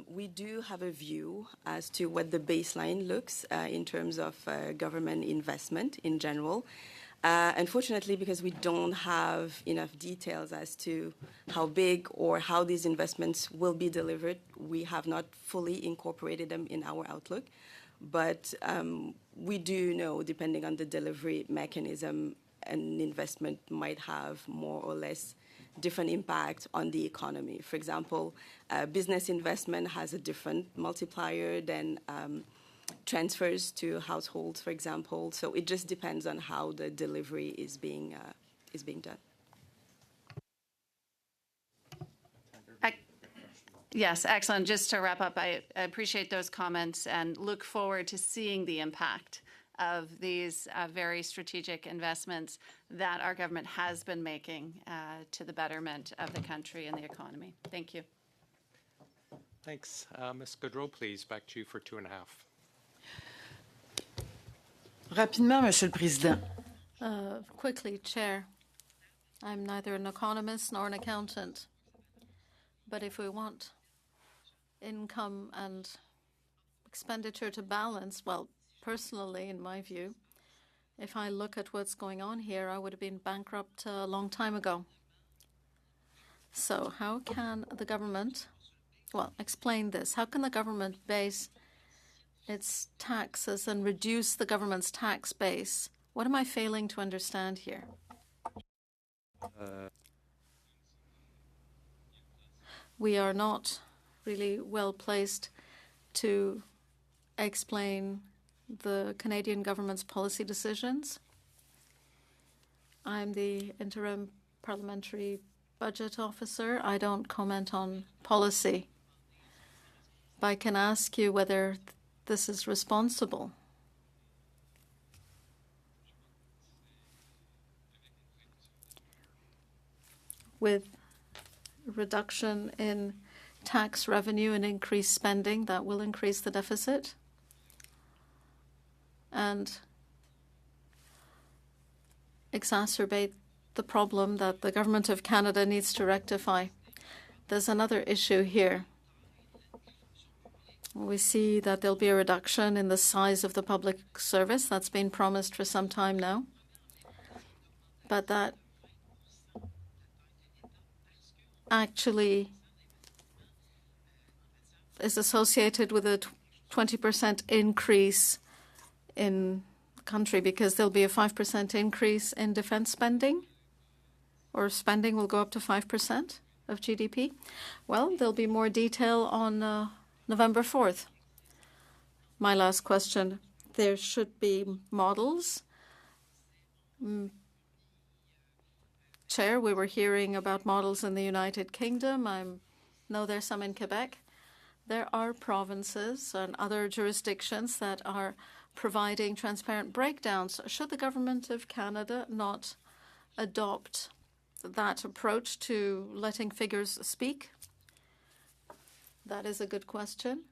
we do have a view as to what the baseline looks in terms of government investment in general. Unfortunately, because we don't have enough details as to how big or how these investments will be delivered, we have not fully incorporated them in our outlook. But we do know, depending on the delivery mechanism, an investment might have more or less different impact on the economy. For example, business investment has a different multiplier than transfers to households, for example. So it just depends on how the delivery is being done. Yes, excellent. Just to wrap up, I appreciate those comments and look forward to seeing the impact of these very strategic investments that our government has been making to the betterment of the country and the economy. Thank you. Thanks. Ms. Goodrow, please, back to you for 2.5. Rapidement, Monsieur le Président. Quickly, Chair. I'm neither an economist nor an accountant. But if we want income and expenditure to balance, well, personally, in my view, if I look at what's going on here, I would have been bankrupt a long time ago. So how can the government, explain this. How can the government base its taxes and reduce the government's tax base? What am I failing to understand here? We are not really well placed to explain the Canadian government's policy decisions. I'm the interim parliamentary budget officer. I don't comment on policy. But I can ask you whether this is responsible. With reduction in tax revenue and increased spending, that will increase the deficit. and exacerbate the problem that the Government of Canada needs to rectify. There's another issue here. We see that there'll be a reduction in the size of the public service. That's been promised for some time now. But that actually is associated with a 20% increase in the country, because there'll be a 5% increase in defense spending, or spending will go up to 5% of GDP. Well, there'll be more detail on November 4th. My last question. There should be models. Chair, we were hearing about models in the United Kingdom. I know there's some in Quebec. There are provinces and other jurisdictions that are providing transparent breakdowns. Should the Government of Canada not adopt that approach to letting figures speak? That is a good question.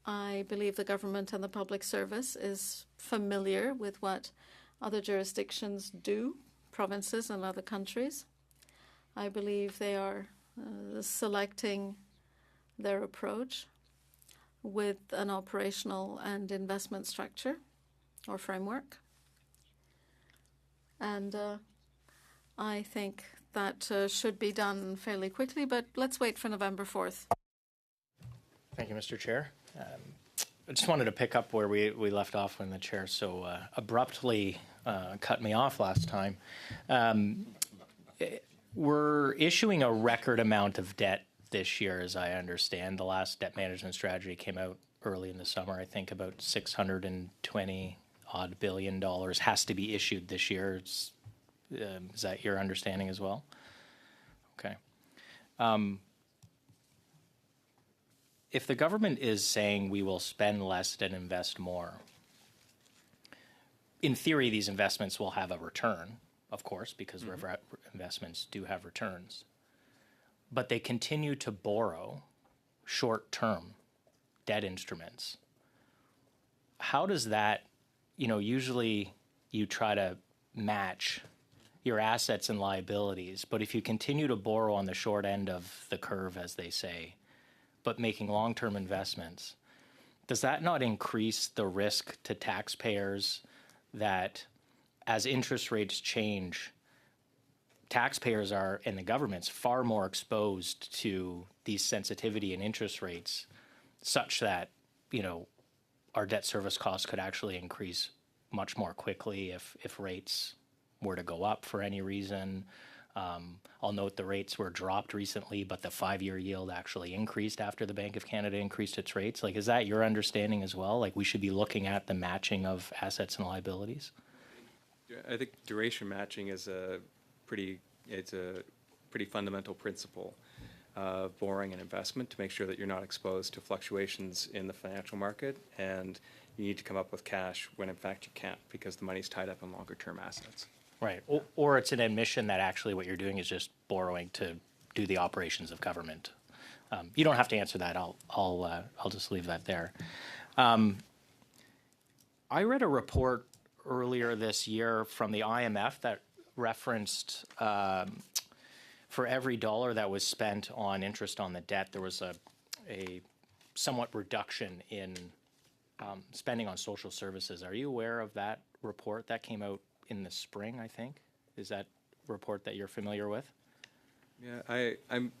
I believe the government and the public service is familiar with what other jurisdictions do, provinces and other countries. I believe they are selecting their approach with an operational and investment structure or framework. And I think that should be done fairly quickly, but let's wait for November 4th. Thank you, Mr. Chair. I just wanted to pick up where we left off when the chair so abruptly cut me off last time. We're issuing a record amount of debt this year, as I understand. The last debt management strategy came out early in the summer. I think about $620-odd billion has to be issued this year. Is that your understanding as well? Okay. If the government is saying we will spend less and invest more, in theory, these investments will have a return, of course, because investments do have returns. But they continue to borrow short-term debt instruments. How does that, usually you try to match your assets and liabilities, but if you continue to borrow on the short end of the curve, as they say, but making long-term investments, does that not increase the risk to taxpayers that as interest rates change, taxpayers are, and the government's far more exposed to these sensitivity in interest rates, such that, our debt service costs could actually increase much more quickly if rates were to go up for any reason? I'll note the rates were dropped recently, but the 5-year yield actually increased after the Bank of Canada increased its rates. Is that your understanding as well? We should be looking at the matching of assets and liabilities? I think duration matching is a pretty fundamental principle of borrowing and investment to make sure that you're not exposed to fluctuations in the financial market, and you need to come up with cash when in fact you can't, because the money's tied up in longer term assets. Right. Or it's an admission that actually what you're doing is just borrowing to do the operations of government. You don't have to answer that. I'll just leave that there. I read a report earlier this year from the IMF that referenced for every dollar that was spent on interest on the debt, there was a somewhat reduction in spending on social services. Are you aware of that report that came out in the spring, I think? Is that report that you're familiar with? Yeah, I'm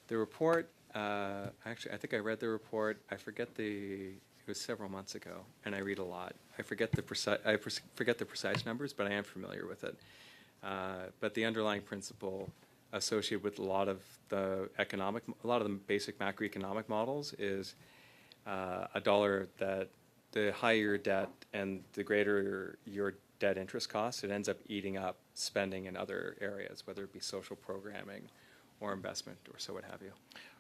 the report. Actually, I think I read the report. I forget it was several months ago, and I read a lot. I forget the precise numbers, but I am familiar with it. But the underlying principle associated with a lot of the basic macroeconomic models is a dollar that the higher your debt and the greater your debt interest costs, it ends up eating up spending in other areas, whether it be social programming or investment or so what have you.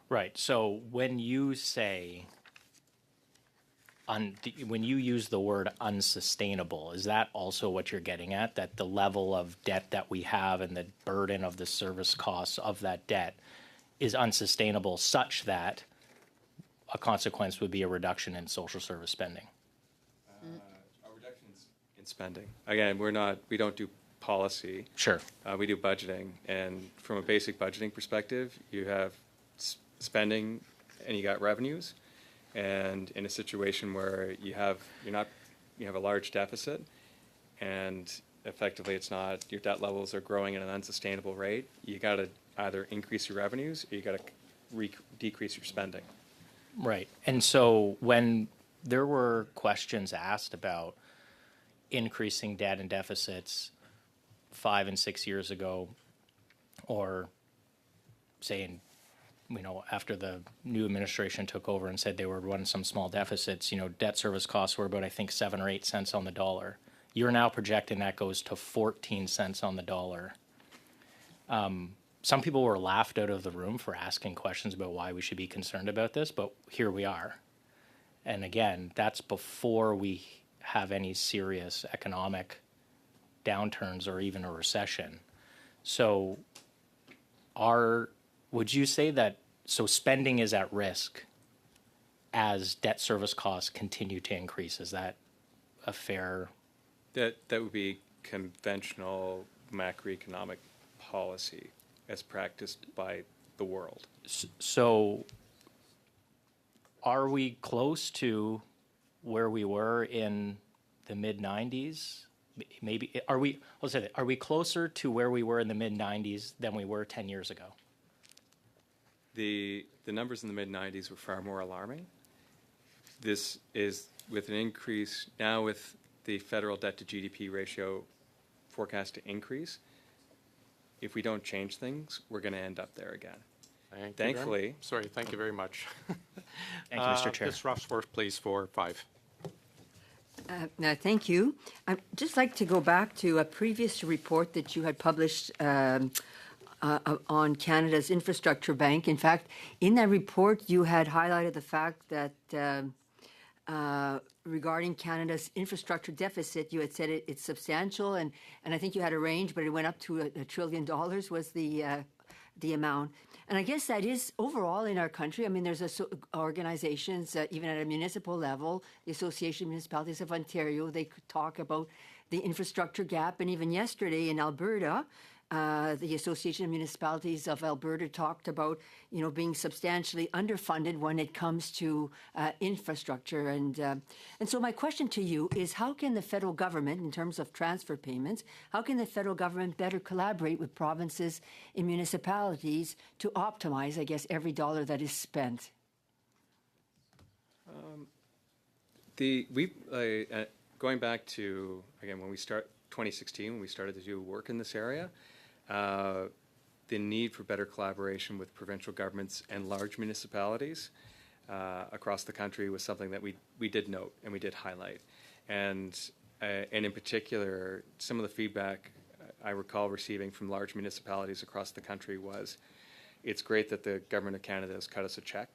Right. So when you say, when you use the word unsustainable, is that also what you're getting at? That the level of debt that we have and the burden of the service costs of that debt is unsustainable, such that a consequence would be a reduction in social service spending. A reduction in spending. Again, we don't do policy. Sure. We do budgeting, and from a basic budgeting perspective, you have spending and you got revenues, and in a situation where you have a large deficit, and effectively it's not, your debt levels are growing at an unsustainable rate, you got to either increase your revenues or you got to decrease your spending. Right. And so when there were questions asked about increasing debt and deficits 5 and 6 years ago, or saying, after the new administration took over and said they were running some small deficits, debt service costs were about, I think, 7 or 8 cents on the dollar. You're now projecting that goes to 14 cents on the dollar. Some people were laughed out of the room for asking questions about why we should be concerned about this, but here we are. And again, that's before we have any serious economic downturns or even a recession. So would you say that, so spending is at risk as debt service costs continue to increase? Is that a fair? That would be conventional macroeconomic policy as practiced by the world. So are we close to where we were in the mid-90s? Maybe are we closer to where we were in the mid-90s than we were 10 years ago? The numbers in the mid-90s were far more alarming. This is with an increase now with the federal debt to GDP ratio forecast to increase. If we don't change things, we're going to end up there again. Thankfully. Thank you very much. Thank you, Mr. Chair. Ms. Rushworth, please, for 5. Thank you. I'd just like to go back to a previous report that you had published on Canada's Infrastructure Bank. In fact, in that report, you had highlighted the fact that regarding Canada's infrastructure deficit, you had said it's substantial, and I think you had a range, but it went up to $1 trillion was the amount. And I guess that is overall in our country. I mean, there's organizations, even at a municipal level, the Association of Municipalities of Ontario, they could talk about the infrastructure gap. And even yesterday in Alberta, the Association of Municipalities of Alberta talked about, being substantially underfunded when it comes to infrastructure. And so my question to you is, how can the federal government, in terms of transfer payments, how can the federal government better collaborate with provinces and municipalities to optimize, I guess, every dollar that is spent? Going back to, again, 2016, when we started to do work in this area, the need for better collaboration with provincial governments and large municipalities across the country was something that we did note and we did highlight. And in particular, some of the feedback I recall receiving from large municipalities across the country was, it's great that the Government of Canada has cut us a check,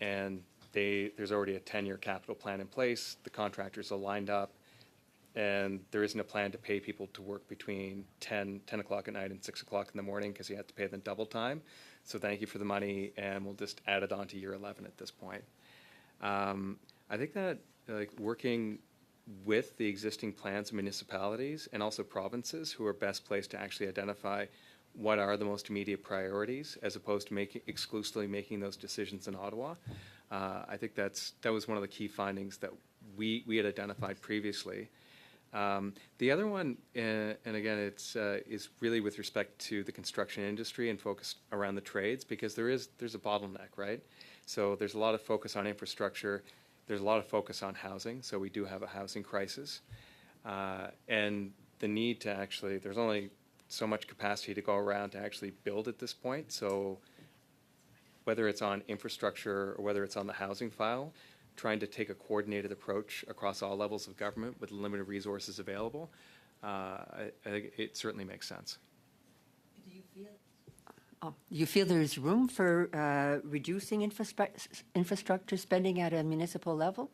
and there's already a 10-year capital plan in place, the contractors are lined up, and there isn't a plan to pay people to work between 10 o'clock at night and 6 o'clock in the morning because you have to pay them double time. So thank you for the money, and we'll just add it on to year 11 at this point. I think that working with the existing plans of municipalities and also provinces who are best placed to actually identify what are the most immediate priorities as opposed to exclusively making those decisions in Ottawa. I think that was one of the key findings that we had identified previously. The other one, and again, is really with respect to the construction industry and focused around the trades, because there's a bottleneck, right? So there's a lot of focus on infrastructure. There's a lot of focus on housing. So we do have a housing crisis, and the need to actually, there's only so much capacity to go around to actually build at this point. So whether it's on infrastructure or whether it's on the housing file, trying to take a coordinated approach across all levels of government with limited resources available, I think it certainly makes sense. Do you feel there's room for reducing infrastructure spending at a municipal level?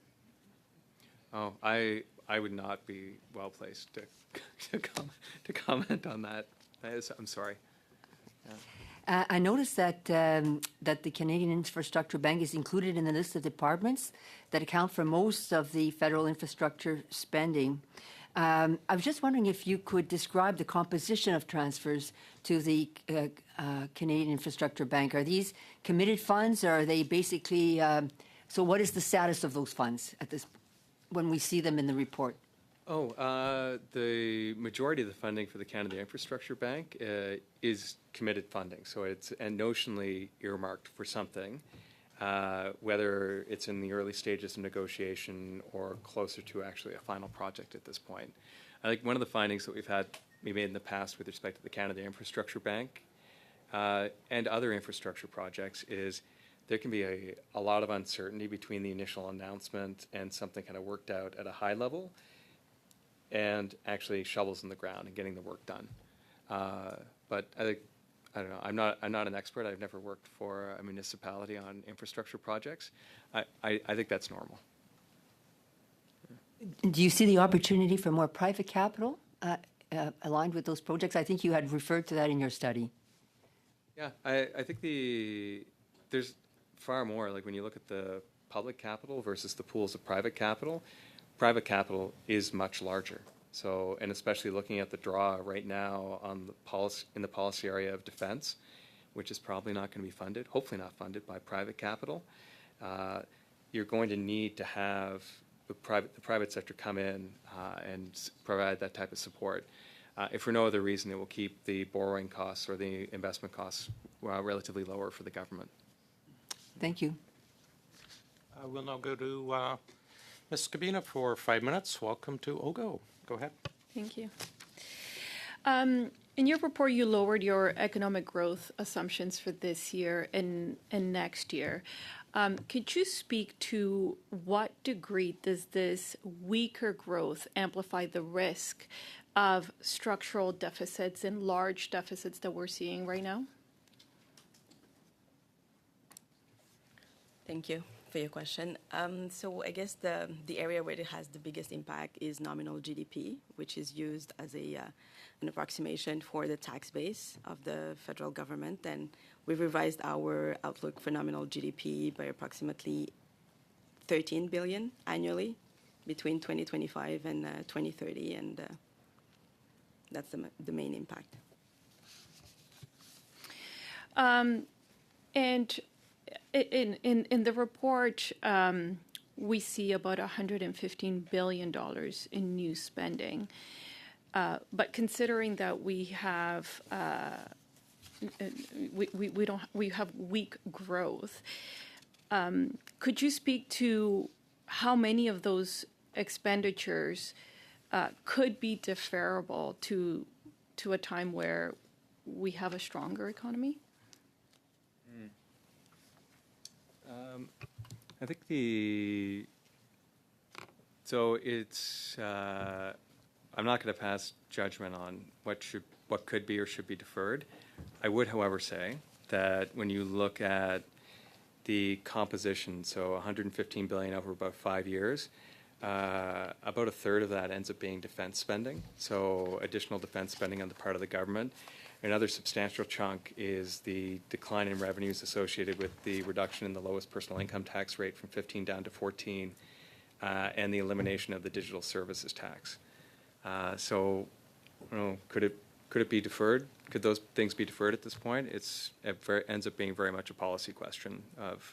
Oh, I would not be well placed to comment on that. I'm sorry. I noticed that that the Canadian Infrastructure Bank is included in the list of departments that account for most of the federal infrastructure spending. I was just wondering if you could describe the composition of transfers to the Canadian Infrastructure Bank. Are these committed funds, or are they basically? So, what is the status of those funds at this when we see them in the report? The majority of the funding for the Canada Infrastructure Bank is committed funding, so it's and notionally earmarked for something, whether it's in the early stages of negotiation or closer to actually a final project at this point. I think one of the findings that we made in the past with respect to the Canada Infrastructure Bank and other infrastructure projects is there can be a lot of uncertainty between the initial announcement and something kind of worked out at a high level, and actually shovels in the ground and getting the work done. But I don't know. I'm not an expert. I've never worked for a municipality on infrastructure projects. I think that's normal. Do you see the opportunity for more private capital aligned with those projects? I think you had referred to that in your study. Yeah, I think there's far more. Like when you look at the public capital versus the pools of private capital is much larger. So, and especially looking at the draw right now on the policy area of defense, which is probably not going to be funded, hopefully not funded by private capital, you're going to need to have the private sector come in and provide that type of support. If for no other reason, it will keep the borrowing costs or the investment costs relatively lower for the government. Thank you. We'll now go to Ms. Scabina for 5 minutes. Welcome to OGGO. Go ahead. Thank you. In your report, you lowered your economic growth assumptions for this year and next year. Could you speak to what degree does this weaker growth amplify the risk of structural deficits and large deficits that we're seeing right now? Thank you for your question. So I guess the area where it has the biggest impact is nominal GDP, which is used as an approximation for the tax base of the federal government. And we've revised our outlook for nominal GDP by approximately 13 billion annually between 2025 and 2030, and that's the main impact. And in the report, we see about $115 billion in new spending. But considering that we have we have weak growth, could you speak to how many of those expenditures could be deferrable to a time where we have a stronger economy? I think so it's, I'm not going to pass judgment on what could be or should be deferred. I would, however, say that when you look at the composition, so $115 billion over about 5 years, about a third of that ends up being defense spending, so additional defense spending on the part of the government. Another substantial chunk is the decline in revenues associated with the reduction in the lowest personal income tax rate from 15 down to 14, and the elimination of the digital services tax. So, you know, could it be deferred? Could those things be deferred at this point? It ends up being very much a policy question of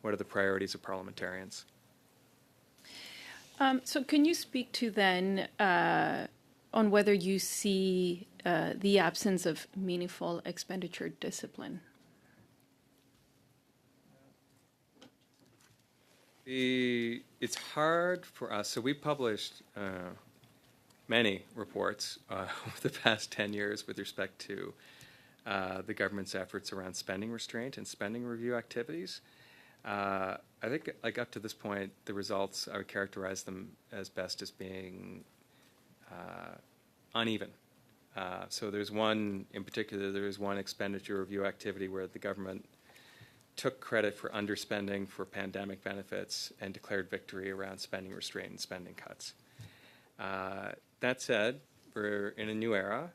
what are the priorities of parliamentarians. So can you speak to then on whether you see the absence of meaningful expenditure discipline? It's hard for us. So we published many reports over the past 10 years with respect to the government's efforts around spending restraint and spending review activities. I think, like up to this point, the results, I would characterize them as best as being uneven. So there's one, in particular, there is one expenditure review activity where the government took credit for underspending for pandemic benefits and declared victory around spending restraint and spending cuts. That said, we're in a new era.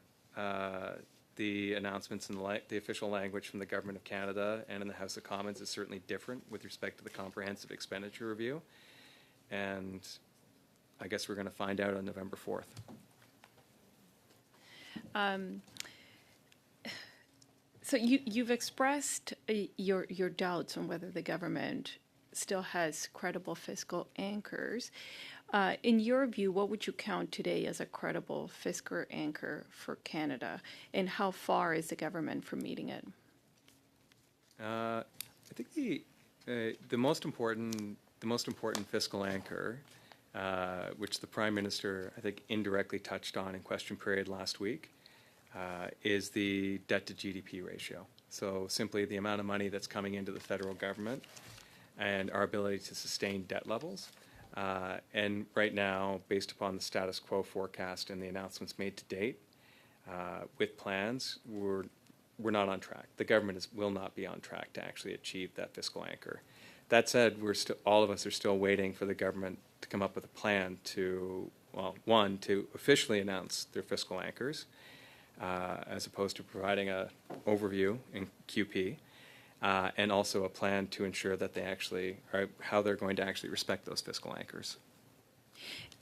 the announcements in the official language from the Government of Canada and in the House of Commons is certainly different with respect to the comprehensive expenditure review. And I guess we're going to find out on November 4th. So you've expressed your doubts on whether the government still has credible fiscal anchors. In your view, what would you count today as a credible fiscal anchor for Canada, and how far is the government from meeting it? I think the most important fiscal anchor, which the Prime Minister I think indirectly touched on in question period last week, is the debt to GDP ratio. So simply the amount of money that's coming into the federal government and our ability to sustain debt levels. And right now, based upon the status quo forecast and the announcements made to date, with plans, we're not on track. The government will not be on track to actually achieve that fiscal anchor. That said, all of us are still waiting for the government to come up with a plan to, well, one, to officially announce their fiscal anchors, as opposed to providing an overview in QP, and also a plan to ensure that they actually are how they're going to actually respect those fiscal anchors.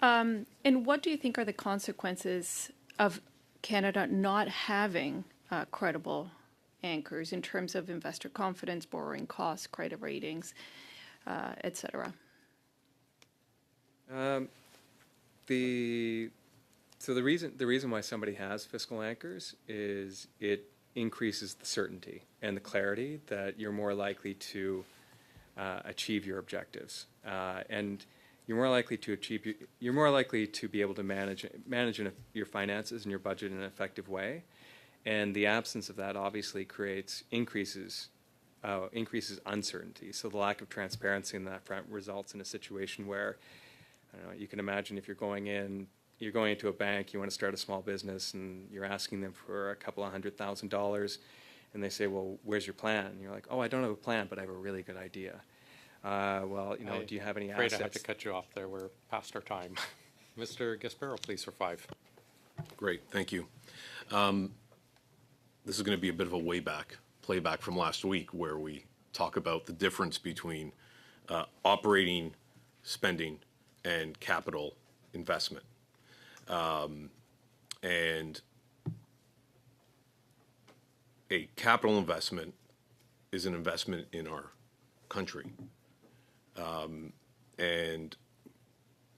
And what do you think are the consequences of Canada not having credible anchors in terms of investor confidence, borrowing costs, credit ratings, et cetera? So the reason why somebody has fiscal anchors is it increases the certainty and the clarity that you're more likely to achieve your objectives, and you're more likely to be able to manage your finances and your budget in an effective way. And the absence of that obviously increases uncertainty. So the lack of transparency in that front results in a situation where, I don't know, you can imagine if you're going into a bank, you want to start a small business, and you're asking them for a couple of $100,000, and they say, well, where's your plan? And you're like, oh, I don't have a plan, but I have a really good idea. Well, do you have any assets? I have to cut you off there. We're past our time. Mr. Gasparo, please, for 5. Great, thank you. This is going to be a bit of a playback from last week, where we talk about the difference between operating spending and capital investment. And a capital investment is an investment in our country. And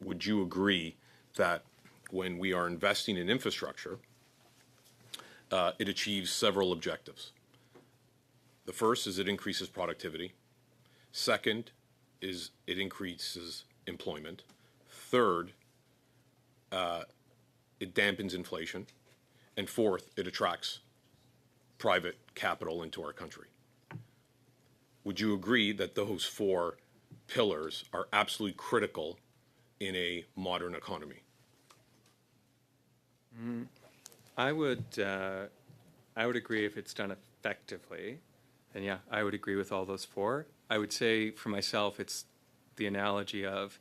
would you agree that when we are investing in infrastructure, it achieves several objectives? The first is it increases productivity. Second is it increases employment. Third, it dampens inflation. And fourth, it attracts private capital into our country. Would you agree that those 4 pillars are absolutely critical in a modern economy? I would agree if it's done effectively. And yeah, I would agree with all those 4. I would say for myself, it's the analogy of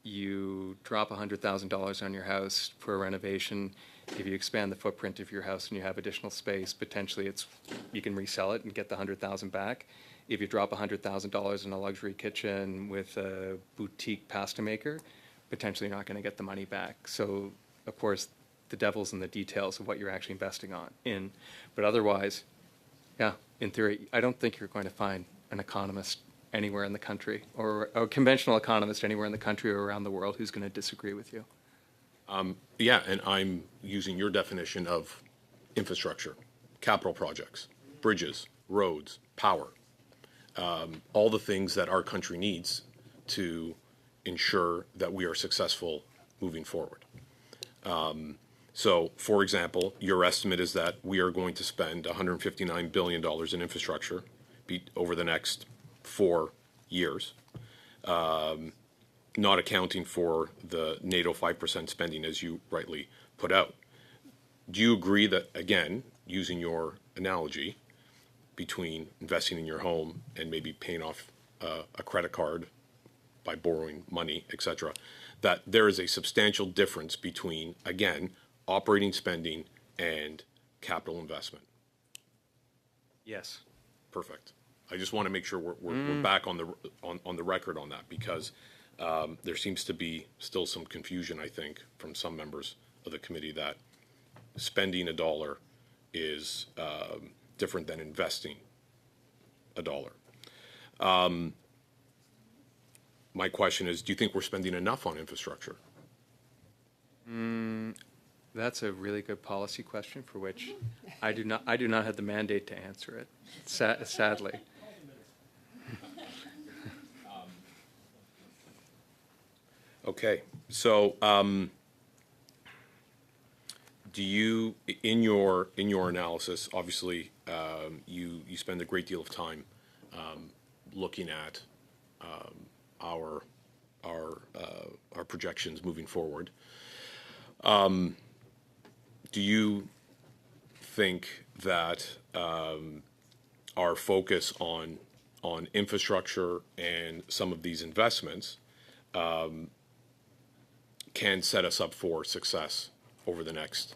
you drop $100,000 on your house for a renovation. If you expand the footprint of your house and you have additional space, potentially you can resell it and get the $100,000 back. If you drop $100,000 in a luxury kitchen with a boutique pasta maker, potentially you're not going to get the money back. So, of course, the devil's in the details of what you're actually investing in. But otherwise, yeah, in theory, I don't think you're going to find an economist anywhere in the country, or a conventional economist anywhere in the country or around the world, who's going to disagree with you. Yeah, and I'm using your definition of infrastructure, capital projects, bridges, roads, power, all the things that our country needs to ensure that we are successful moving forward. So, for example, your estimate is that we are going to spend $159 billion in infrastructure over the next 4 years, not accounting for the NATO 5% spending, as you rightly put out. Do you agree that, again, using your analogy between investing in your home and maybe paying off a credit card by borrowing money, etc., that there is a substantial difference between, again, operating spending and capital investment? Yes. Perfect. I just want to make sure we're back on the record on that, because there seems to be still some confusion, I think, from some members of the committee that spending a dollar is different than investing a dollar. My question is, do you think we're spending enough on infrastructure? That's a really good policy question for which I do not have the mandate to answer it, sadly. Okay, so do you, in your analysis, obviously you spend a great deal of time looking at our projections moving forward. Do you think that our focus on infrastructure and some of these investments can set us up for success over the next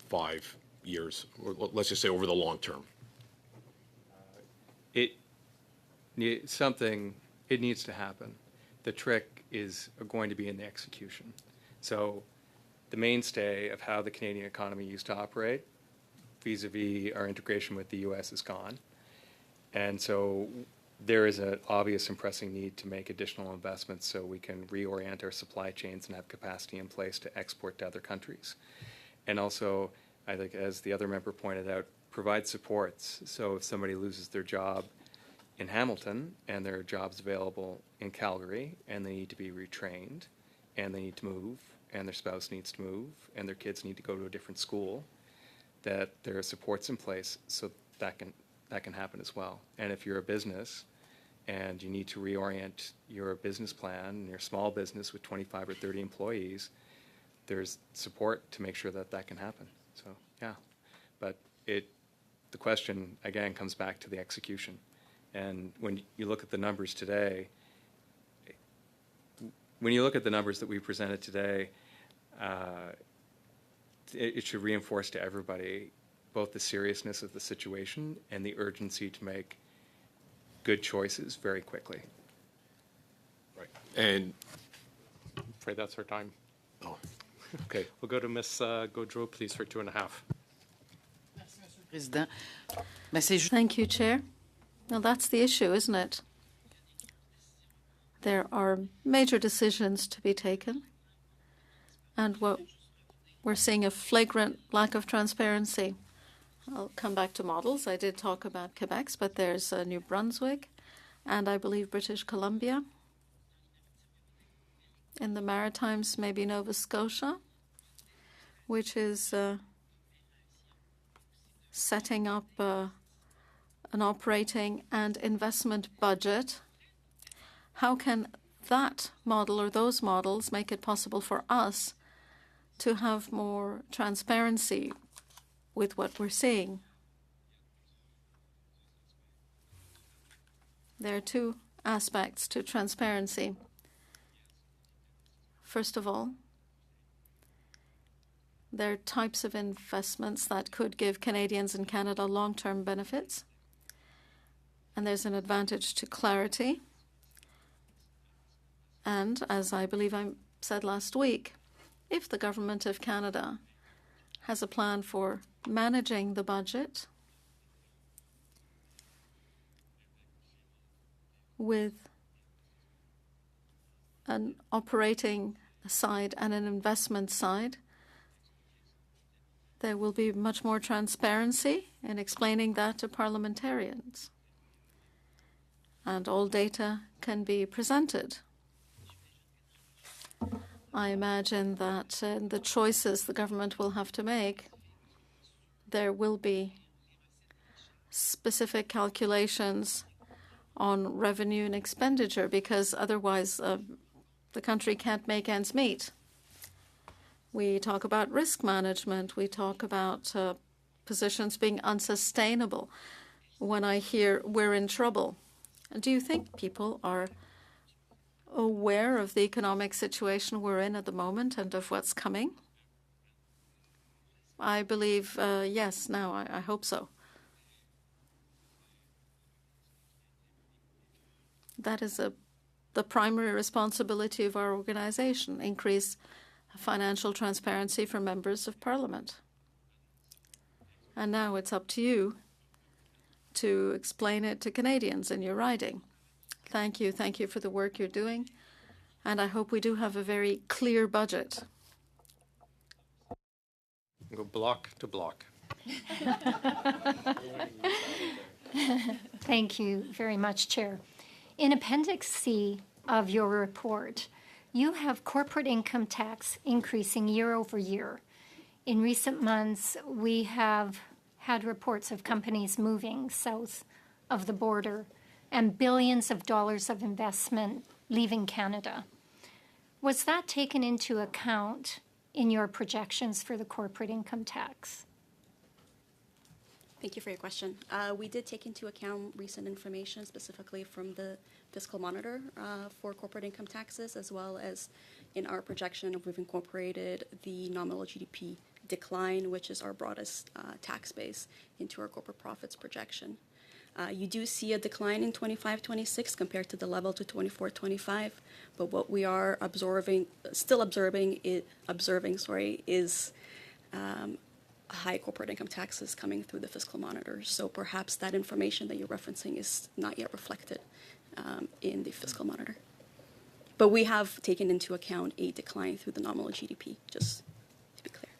5 years, or let's just say over the long term? It needs to happen. The trick is going to be in the execution. So the mainstay of how the Canadian economy used to operate vis-a-vis our integration with the U.S. is gone. And so there is an obvious and pressing need to make additional investments so we can reorient our supply chains and have capacity in place to export to other countries. And also, I think, as the other member pointed out, provide supports. So if somebody loses their job in Hamilton and there are jobs available in Calgary and they need to be retrained and they need to move and their spouse needs to move and their kids need to go to a different school, that there are supports in place so that can happen as well. And if you're a business and you need to reorient your business plan, your small business with 25 or 30 employees, there's support to make sure that can happen. So, yeah. But the question, again, comes back to the execution. And when you look at the numbers today, when you look at the numbers that we presented today, it should reinforce to everybody both the seriousness of the situation and the urgency to make good choices very quickly. Right. And I'm afraid that's our time. oh, okay. We'll go to Ms. Gaudreau, please, for 2.5. Président. Mais c'est ju- Thank you, Chair. Now, that's the issue, isn't it? There are major decisions to be taken, and what we're seeing a flagrant lack of transparency. I'll come back to models. I did talk about Quebec's, but there's New Brunswick and I believe British Columbia. In the Maritimes, maybe Nova Scotia, which is setting up an operating and investment budget. How can that model or those models make it possible for us to have more transparency with what we're seeing? There are two aspects to transparency. First of all, there are types of investments that could give Canadians and Canada long-term benefits, and there's an advantage to clarity. And as I believe I said last week, if the Government of Canada has a plan for managing the budget with an operating side and an investment side, there will be much more transparency in explaining that to parliamentarians. And all data can be presented. I imagine that in the choices the government will have to make, there will be specific calculations on revenue and expenditure, because otherwise the country can't make ends meet. We talk about risk management. We talk about positions being unsustainable. When I hear we're in trouble, do you think people are aware of the economic situation we're in at the moment and of what's coming? I believe yes. Now I hope so. That is the primary responsibility of our organization: increase financial transparency for members of Parliament. And now it's up to you to explain it to Canadians in your riding. Thank you. Thank you for the work you're doing. And I hope we do have a very clear budget. Go block to block. Thank you very much, Chair. In Appendix C of your report, you have corporate income tax increasing year over year. In recent months, we have had reports of companies moving south of the border and billions of dollars of investment leaving Canada. Was that taken into account in your projections for the corporate income tax? Thank you for your question. We did take into account recent information, specifically from the Fiscal Monitor for corporate income taxes, as well as in our projection, we've incorporated the nominal GDP decline, which is our broadest tax base, into our corporate profits projection. You do see a decline in 25-26 compared to the level to 24-25, but what we are still observing is high corporate income taxes coming through the Fiscal Monitor. So perhaps that information that you're referencing is not yet reflected in the Fiscal Monitor. But we have taken into account a decline through the nominal GDP, just to be clear.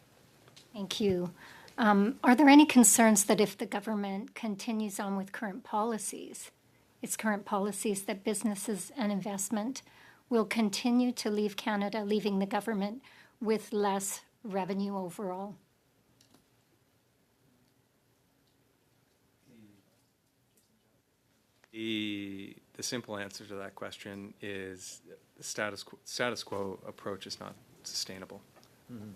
Thank you. Are there any concerns that if the government continues on with its current policies, that businesses and investment will continue to leave Canada, leaving the government with less revenue overall? The simple answer to that question is the status quo approach is not sustainable. Mm-hmm.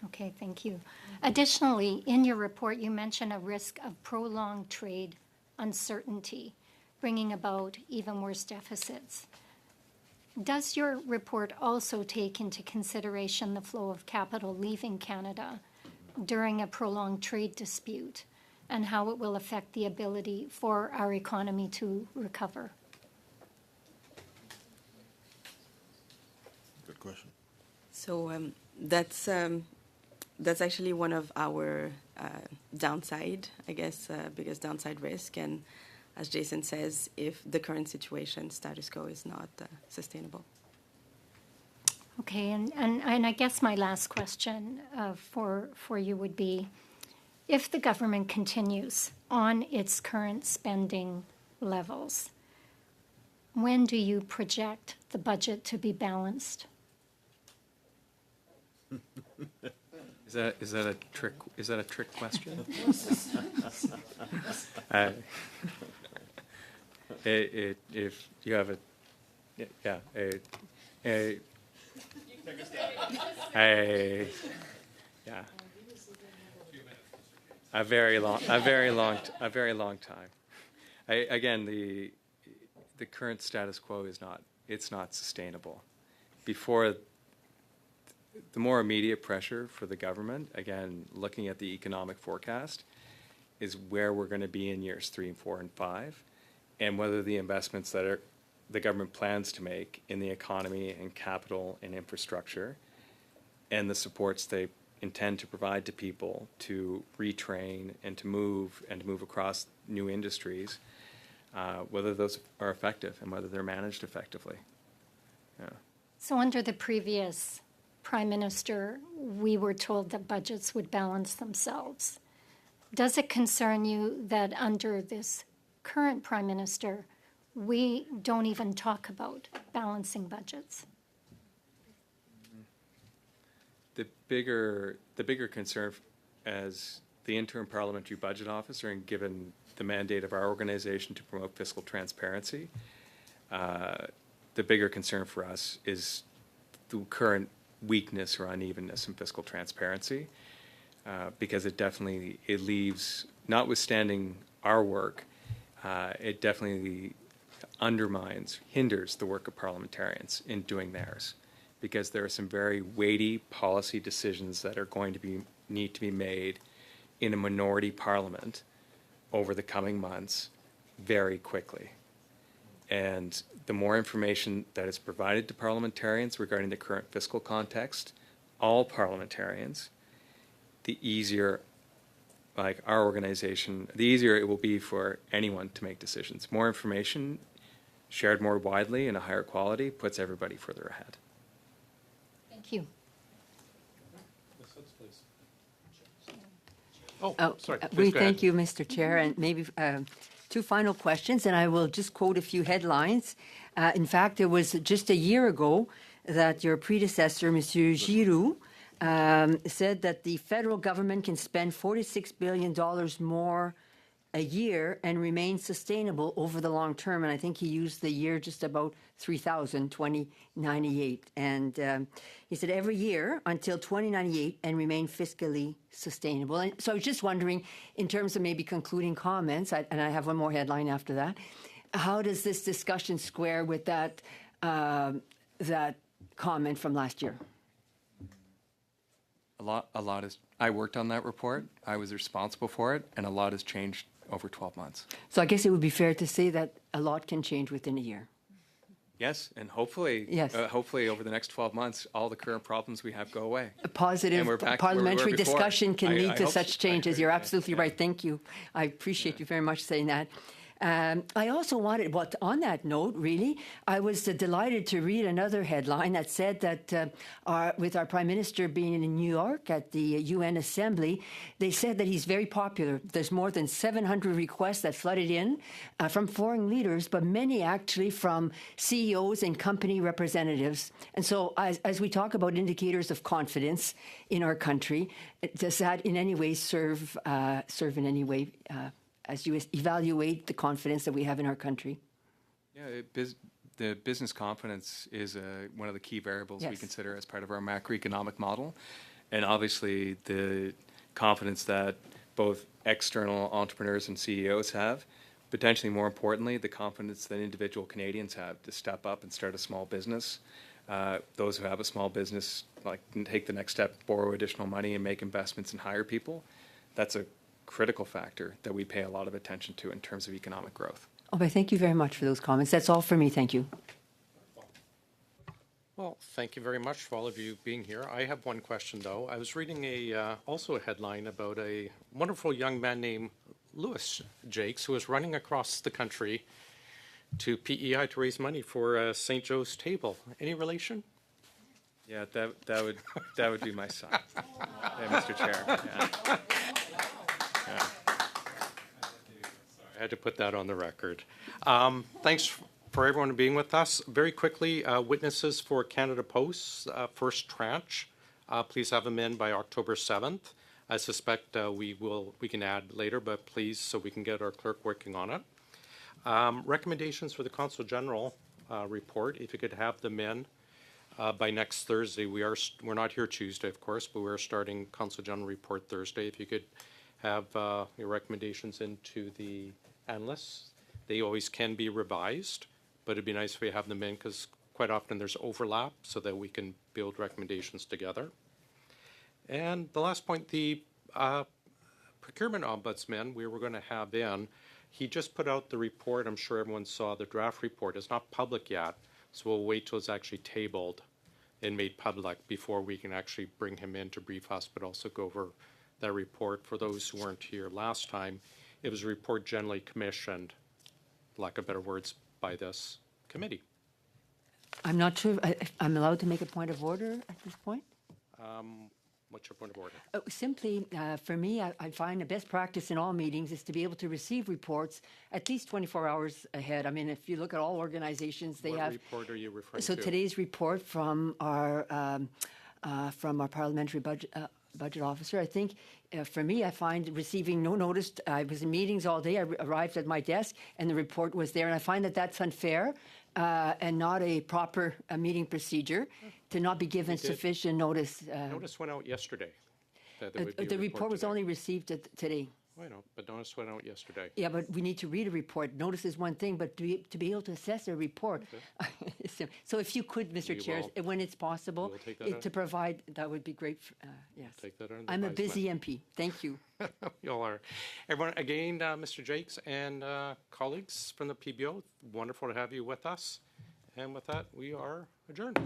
Okay, thank you. Additionally, in your report, you mention a risk of prolonged trade uncertainty, bringing about even worse deficits. Does your report also take into consideration the flow of capital leaving Canada during a prolonged trade dispute and how it will affect the ability for our economy to recover? Good question. So that's actually one of our downside, I guess, biggest downside risk. And as Jason says, if the current situation, status quo, is not sustainable. Okay, and I guess my last question for you would be, if the government continues on its current spending levels, when do you project the budget to be balanced? Is that a trick? Is that a trick question? If you have a very long time. Again, the current status quo is not sustainable. Before, the more immediate pressure for the government, again, looking at the economic forecast, is where we're going to be in years 3, 4, and 5, and whether the investments that the government plans to make in the economy and capital and infrastructure and the supports they intend to provide to people to retrain and to move across new industries, whether those are effective and whether they're managed effectively. Yeah. So under the previous Prime Minister, we were told that budgets would balance themselves. Does it concern you that under this current Prime Minister, we don't even talk about balancing budgets? The bigger concern as the interim parliamentary budget officer, and given the mandate of our organization to promote fiscal transparency, the bigger concern for us is the current weakness or unevenness in fiscal transparency, because it leaves, notwithstanding our work, it definitely hinders the work of parliamentarians in doing theirs, because there are some very weighty policy decisions that are going to be need to be made in a minority parliament over the coming months very quickly. And the more information that is provided to parliamentarians regarding the current fiscal context, all parliamentarians, the easier, like our organization, the easier it will be for anyone to make decisions. More information shared more widely and a higher quality puts everybody further ahead. Thank you. Oh, sorry. We Please go ahead. thank you, Mr. Chair, and maybe two final questions, and I will just quote a few headlines. In fact, it was just a year ago that your predecessor, Monsieur Giroux, said that the federal government can spend $46 billion more a year and remain sustainable over the long term. And I think he used the year just about 2098. And he said every year until 2098 and remain fiscally sustainable. And so I was just wondering, in terms of maybe concluding comments, and I have one more headline after that, how does this discussion square with that, that comment from last year? A lot is, I worked on that report, I was responsible for it, and a lot has changed over 12 months. So I guess it would be fair to say that a lot can change within a year. Yes, and hopefully, Yes. Hopefully over the next 12 months, all the current problems we have go away. A positive And we're back to where we were parliamentary before. discussion can lead I to hope such so. changes. You're absolutely right. Thank you. I appreciate you very much saying that. I also wanted, well, on that note, really, I was delighted to read another headline that said that with our Prime Minister being in New York at the UN Assembly, they said that he's very popular. There's more than 700 requests that flooded in from foreign leaders, but many actually from CEOs and company representatives. And so as we talk about indicators of confidence in our country, does that in any way serve in any way as you evaluate the confidence that we have in our country? Yeah, the business confidence is one of the key variables we consider as part of our macroeconomic model. And obviously the confidence that both external entrepreneurs and CEOs have, potentially more importantly, the confidence that individual Canadians have to step up and start a small business. Those who have a small business can take the next step, borrow additional money and make investments and hire people. That's a critical factor that we pay a lot of attention to in terms of economic growth. Oh, but thank you very much for those comments. That's all for me. Thank you. Well, thank you very much for all of you being here. I have one question, though. I was reading also a headline about a wonderful young man named Louis Jakes, who was running across the country to PEI to raise money for St. Joe's Table. Any relation? Yeah, that would be my son, Mr. Chair. Yeah. I had to put that on the record. Thanks for everyone being with us. Very quickly, witnesses for Canada Post's first tranche. Please have them in by October 7th. I suspect we can add later, but please, so we can get our clerk working on it. Recommendations for the Consul General report, if you could have them in by next Thursday. We're not here Tuesday, of course, but we're starting Consul General report Thursday. If you could have your recommendations into the analysts. They always can be revised, but it'd be nice if we have them in because quite often there's overlap so that we can build recommendations together. And the last point, the procurement ombudsman we were going to have in, he just put out the report. I'm sure everyone saw the draft report. It's not public yet, so we'll wait till it's actually tabled and made public before we can actually bring him in to brief us, but also go over that report. For those who weren't here last time, it was a report generally commissioned, lack of better words, by this committee. I'm not sure if I'm allowed to make a point of order at this point. What's your point of order? Simply, for me, I find the best practice in all meetings is to be able to receive reports at least 24 hours ahead. I mean, if you look at all organizations, they have. What report are you referring to? So today's report from our parliamentary budget officer, I think, for me, I find receiving no notice. I was in meetings all day. I arrived at my desk, and the report was there. And I find that that's unfair and not a proper meeting procedure to not be given sufficient notice. Notice went out yesterday. The report was only received today. I know, but notice went out yesterday. Yeah, but we need to read a report. Notice is one thing, but to be able to assess a report. So if you could, Mr. Chair, when it's possible, to provide, that would be great. Yes. Take that under I'm a busy MP. Thank you. You all are. Everyone, again, Mr. Jakes and colleagues from the PBO, wonderful to have you with us. And with that, we are adjourned.